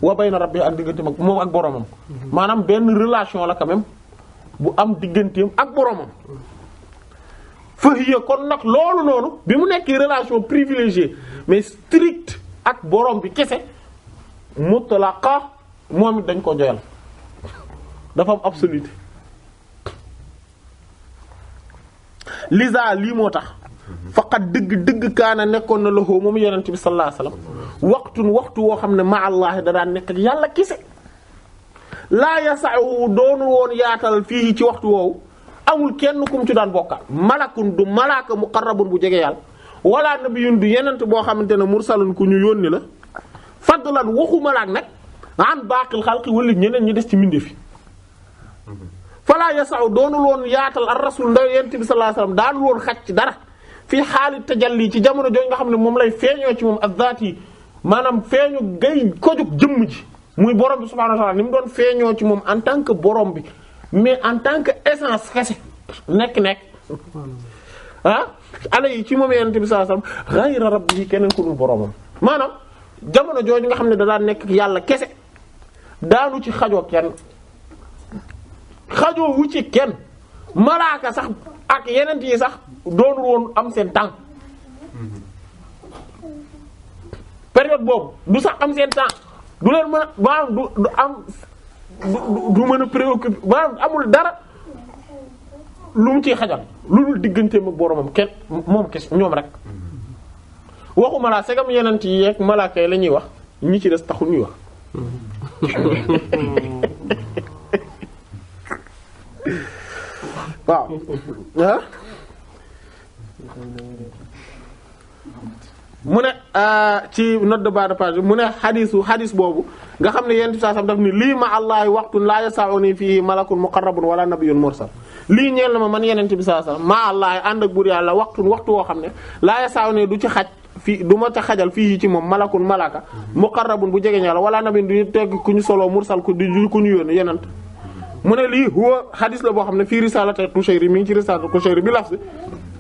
wa bay na rabbi ak digganteem ak moom ak boromam maanaam benn relation la quand même bu am digganteem ak boromam fa hiya kon nag loolu noonu bi mu nekk relation privilégiée mais stricte ak borom bi kese mutlaqa moom it dañ ko joyal dafa am absoluté lisa lii moo tax faqat dëgg kaana nekkoon na loxo moom yonent bi sallallahu alayhi wasallam waxtu woo xam ne ma Allah da daan nekk ak yàlla kese laa yasa'u doonu woon yaatal fii ci waxtu woowu amul kenn kum ci daan bokkaal malakun du malaaka muqarrabun bu jege yàlla wala nabiyun du yenent boo xamante ne mursalun ku ñu yónni la fadlan waxu malaak nag an baaqil xalqi wala ñeneen ñi des ci mbindeef fi fala yasaw doonul woon yaatal ar rasul ndaw yonent bi sallallahu alayhi wasallam daanul woon xaj ci dara fii xaali tajalli ci jamono jooju nga xam ne moom lay feeñoo ci moom azzaat yi maanaam feeñu gay ko jóg jëmm ji muy borom bi subhaanahu wa ta'ala ni mu doon feeñoo ci moom en tant que borom bi mais en tant que essence kese nekk ala yi ci moom yonent bi sallallahu alayhi wasallam ghayra rabbi keneen ku dul boromam maanaam jamono jooju nga xam ne da daan nekk yàlla kese daanu ci xajoo kenn xajoo wu ci kenn malaaka sax ak yeneen yi sax doonul woon am seen temps période boobu du sax am seen temps du leen mën a maanaam du am du mën a préoccupé maanaam amul dara lu mu ciy xajal lu dul digganteem ak boromam kenn moom kes ñoom rek waxuma laa segam yeneen yi yeeg malaaka yi la ñuy wax ñi ci des taxul ñuy wax waaw mu ne ci note de bas de page mu ne xadis boobu nga xam ne yenn saa sam daf ni lii ma allahi waqtun la yasa'uni fihi malakun muqarrabun wala nabiyyun mursal lii ñeel na ma man yeneen bi saa sam ma allahi ànd ak buur yàlla waxtu woo xam ne la yasa'uni du ci xaj fii du ma ca xajal fii ci moom malakun malaka muqarrabun bu jege ñaala wala nabiyyun du tegg ku ñu solo mursal ku ñu yónni yenent mu ne lii huwa xadis la boo xam ne fii risalata Qushayri mi ngi ci risalata Qushayri bi lafsi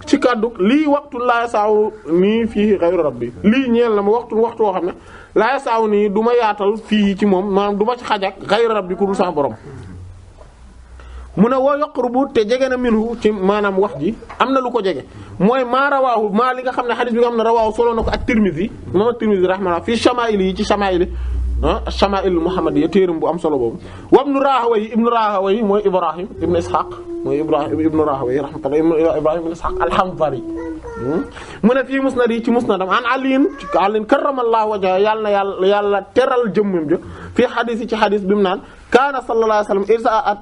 ci kaddu lii waxtu laa yasaaw nii fii ghayru rabbi lii ñeel na ma waxtu woo xam ne laa yasaaw nii du ma yaatal fii ci moom maanaam du ma ci xajak ghayru rabbi ku dul sama borom. mu ne woo yaqrubu te jege na minhu ci maanaam wax ji am na lu ko jege mooy maa rawaahu maa li nga xam ne xadis bi nga xam ne rawaahu solo na ko ak Tirmidhi moom ak Tirmidhi rahmalahu fii Shamaa'il yi ci Shamaa'il Shamaa'il Muhammadiyya téeram bu am solo boobu. wa ibnu Rahawayh mooy Ibrahim ibnu Ishaq mooy Ibrahim ibnu Rahawayh rahmatullah Ibrahim ibnu Ishaq al-Hanzali mu ne fii musnad yi ci musnadam an Ali karramallahu wajhahu yàlla na yàlla teral jëmmam ja fii xadis yi ci xadis bi mu naan kaana sallallahu alayhi wasallam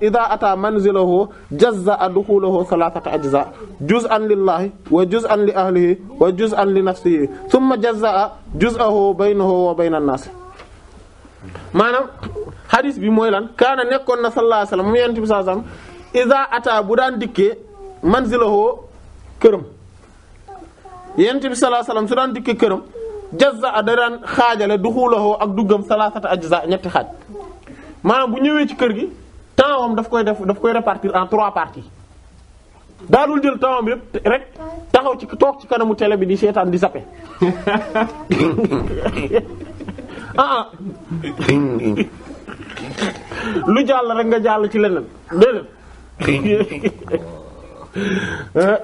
idha ata manzilahu jazza'a dukhulahu thalathata ajza juz'an lillahi wa juz'an li ahlihi wa juz'an li nafsihi thumma jazza'a juz'ahu baynahu wa bayna an-nas. maanaam hadith bi mooy lan kaana nekkoon na sallallahu alayhi wasallam mu yonent bi sallallahu alayhi wasallam idha ata bu daan dikkee manzilahu këram yonent bi sallallahu alayhi wasallam su daan dikkee këram jazza'a da daan xaajale dukhulahu ak duggam thalathata ajza ñetti xaaj. maanaam bu ñëwee ci kër gi temps am daf koy répartir en 3 parties daa dul jël temps am yépp rek taxaw ci toog ci kanamu télé bi di seetaan di zappé lu jàll rek nga jàll ci leneen déedéet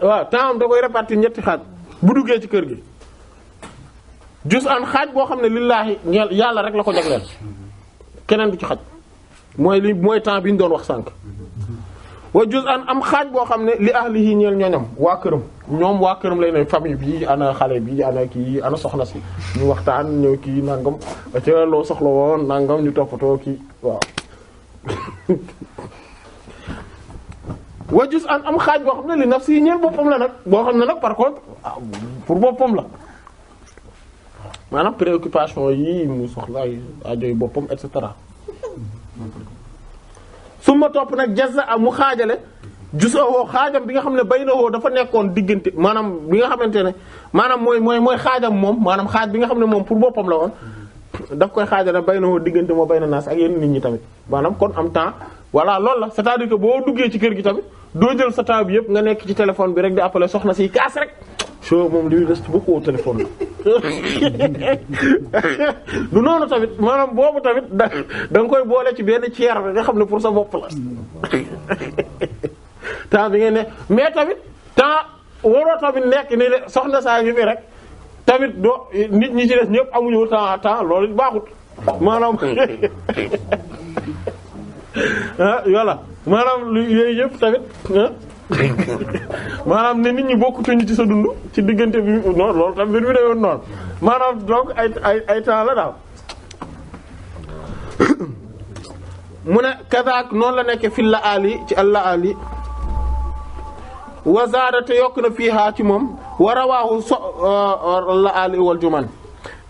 waaw temps am da koy répartir ñetti xaaj bu duggee ci kër gi jus an xaaj boo xam ne lillaahi yàlla rek la ko jagleel keneen du ci xaj mooy temps bi ñu doon wax sànq wa juz'an am xaaj boo xam ne li ahlihi ñeel ñoñam waa këram ñoom waa këram lay ne famille bi ana xale bi ana kii ana soxna si ñu waxtaan ñëw kii nangam ca loo soxla woon nangam ñu toppatoo kii waaw wa juz'an am xaaj boo xam ne li nafsi ñeel boppam la nag boo xam ne nag par contre pour boppam la maanaam préoccupation yi mu soxla ay ajoy boppam et cetera su ma topp nag jazza mu xaajale jusoo xaajam bi nga xam ne baynahoo dafa nekkoon diggante maanaam bi nga xamante ne maanaam mooy xaajam moom maanaam xaaj bi nga xam ne moom pour boppam la woon daf koy xaajale baynahoo diggante moo bayna naas ak yenn nit ñi tamit maanaam kon am temps voilà loolu la c'est-à-dire que boo duggee ci kër gi tamit doo jël sa temps bi yëpp nga nekk ci téléphone bi rek di appeler soxna si kaas rek so moom li reste beaucoup au téléphone du noonu tamit maanaam boobu tamit da nga koy boole ci benn tiers nga xam ne pour sa bopp la temps bi ngeen ne mais tamit temps waroo tamit nekk ni soxna saa ngi fi rek tamit doo nit ñi ci des ñëpp amuñu temps loolu baaxut maanaam voilà maanaam yooyu yëpp tamit maanaam ne nit ñi bokkutuñu ci sa dund ci diggante bi non loolu tam mbir mi dayoon noonu maanaam donc ay temps la daal mu ne kazaak noonu la nekke fi la ali ci alla ali wa zaada te yokk na fiihaa ci moom wa rawaahu la ali wal juman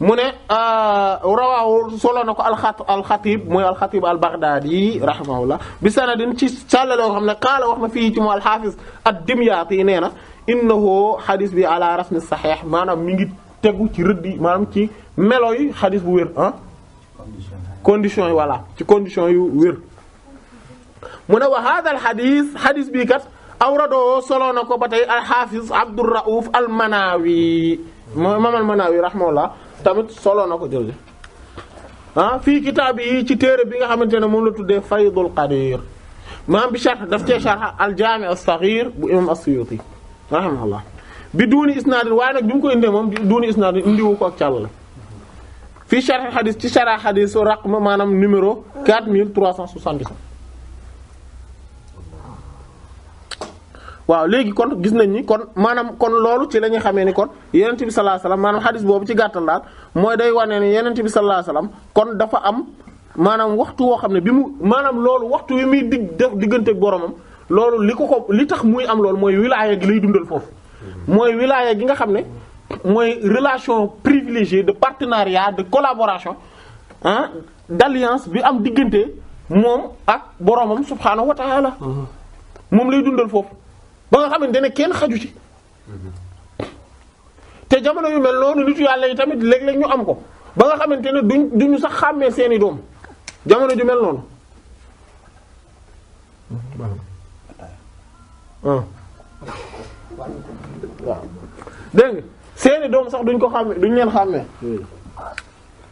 mu ne rawaahu solo na ko alxatib mooy alxatib al-Baghdadi rahimahullah bi sanadin ci sàllaloo xam ne qaala wax na fii ci mu alxaafis ad-Dimyaati nee na innahu xadis bi ala rasmi saxiix maanaam mi ngi tegu ci rëdd maanaam ci melo yi xadis bu wér ah conditions yi voilà ci conditions yu wér mu ne wa hada al xadis bii kat awradoo solo na ko ba tey alxaafis Abdurrauf al-Manawi imam al-Manawi rahimahullah tamit solo na ko jël fii kitaab yi ci téere bi nga xamante ne moom la tuddee Faydul Qadir maam bi sharh daf cee sharh al-Jaami' as-Saghir bu imam as-Suyuti rahimahullah bi duuni isnaad waaye nag bi mu ko indee moom duuni isnaad indiwu ko ak càll fii sharh hadith ci sharh hadith raqm maanaam numéro 4377 waaw léegi kon gis nañ ni kon maanaam kon loolu ci la ñuy xamee ni kon yonent bi sallallahu alayhi wasallam maanaam xadis boobu ci gàttal daal mooy day wane ne yonent bi sallallahu alayhi wasallam kon dafa am maanaam waxtu woo xam ne bi mu maanaam loolu waxtu wi muy digganteeg boromam loolu li tax muy am loolu mooy wilaaya gi lay dundal foofu. mooy wilaaya gi nga xam ne mooy relation privilégiée de partenariat de collaboration d'alliance bi am diggante moom ak boromam subhaanahu wa ta'ala moom lay dundal foofu. ba nga xamante ne kenn xaju ci te jamono yu mel noonu nitu yàlla yi tamit léeg-léeg ñu am ko ba nga xamante ne duñu sax xàmmee seeni doom jamono ju mel noonu waaw dégg nga seeni doom sax duñ ko xàmmee duñ leen xàmmee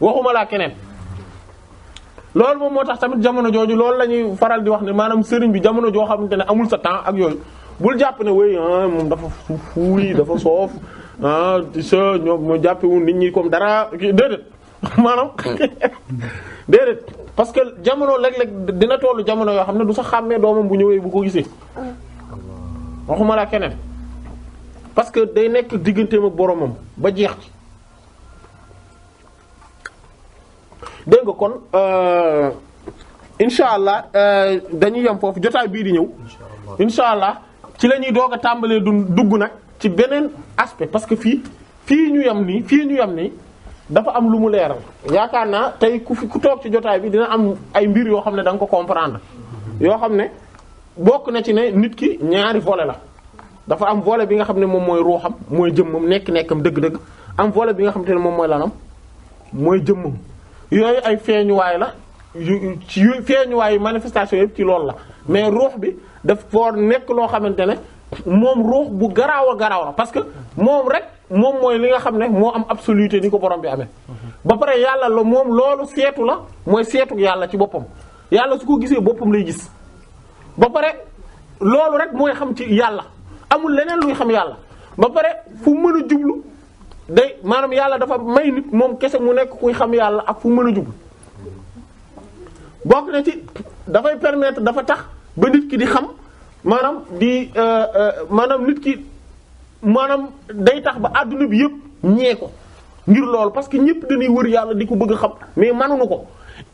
waxuma laa keneen loolu moom moo tax tamit jamono jooju loolu la ñuy faral di wax ne maanaam sëriñ bi jamono joo xamante ne amul sa temps ak yooyu bul jàpp ne wéy moom dafa fuuy dafa soof sa ñoom moo jàppewul nit ñi comme dara déedéet maanaam déedéet parce que jamono léeg-léeg dina tollu jamono yoo xam ne du sax xàmmee doomam bu ñëwee bu ko gisee waxuma la keneen parce que day nekk digganteem ak boromam ba jeex ci dégg nga kon incha allah dañuy yem foofu jotaay bii di ñëw incha allah ci la ñuy doog a tàmbalee dugg nag ci beneen aspect parce que fii ñu yem nii dafa am lu mu leeral yaakaar naa tey ku toog ci jotaay bi dina am ay mbir yoo xam ne da nga ko comprendre yoo xam ne bokk na ci ne nit ki ñaari volet la dafa am volet bi nga xam ne moom mooy ruuxam mooy jëmmam nekk-nekkam dëgg-dëgg am volet bi nga xam te ne moom mooy lanam mooy jëmmam yooyu ay feeñuwaay la ci feeñuwaay manifestation yëpp ci loolu la mais ruux bi daf for nekk loo xamante ne moom ruux bu garaaw a garaaw la parce que moom rek moom mooy li nga xam ne moo am absoluté ni ko borom bi amee ba pare yàlla la moom loolu seetu la mooy seetu yàlla ci boppam yàlla su ko gisee boppam lay gis ba pare loolu rek mooy xam ci yàlla amul leneen luy xam yàlla ba pare fu mën a jublu day maanaam yàlla dafa may nit moom kese mu nekk kuy xam yàlla ak fu mën a jublu bokk na ci dafay permettre dafa tax ba nit ki di xam maanaam maanaam nit ki maanaam day tax ba adduna bi yëpp ñee ko ngir loolu parce que ñëpp dañuy wër yàlla di ko bëgg a xam mais mënuñu ko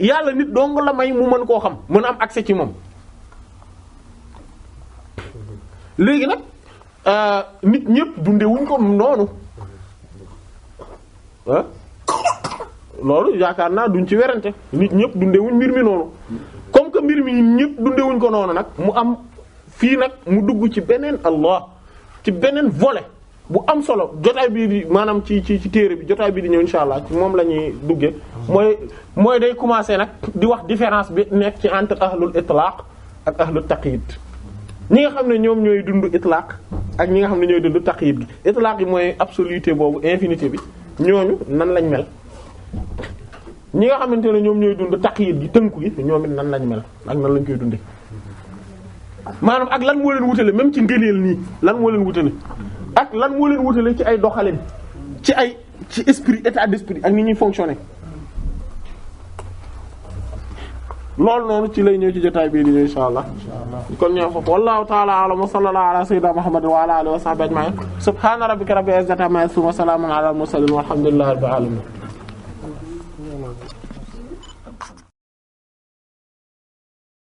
yàlla nit dong la may mu mën koo xam mën a am accès ci moom. léegi nag nit ñëpp dundewuñ ko noonu ah loolu yaakaar naa duñ ci werante nit ñëpp dundewuñ mbir mi noonu comme que mbir mi ñëpp dundewuñ ko noonu nag mu am fii nag mu dugg ci beneen ci beneen volet bu am solo jotaay bii di maanaam ci téere bi jotaay bii di ñëw insha allah ci moom la ñuy duggee mooy day commencer nag di wax différence bi nekk ci entre ahlul itlaq ak ahlul taqyid ñi nga xam ne ñoom ñooy dund itlaq ak ñi nga xam ne ñooy dund taqyid gi itlaq yi mooy absoluté boobu infinité bi ñooñu nan lañ mel ñi nga xamante ne ñoom ñooy dund taqyid gi tënku gi ñoom it nan lañ mel ak nan lañ koy dundee maanaam ak lan moo leen wutale même ci ngëneel nii lan moo leen wutale ak lan moo leen wutale ci ay doxalin ci esprit état d'esprit ak ni ñuy fonctionner loolu noonu ci lay ñëw ci jotaay bii di ñëw insha allah kon ñëw foofu wallahu ta'ala a'lam wa sallallahu ala sayyidina muhammad wa ala alihi wa sahbihi ajma'in subhana rabbika rabbil izzati amma yasifun wa salamun ala al mursalin walhamdulillahi rabbil alamin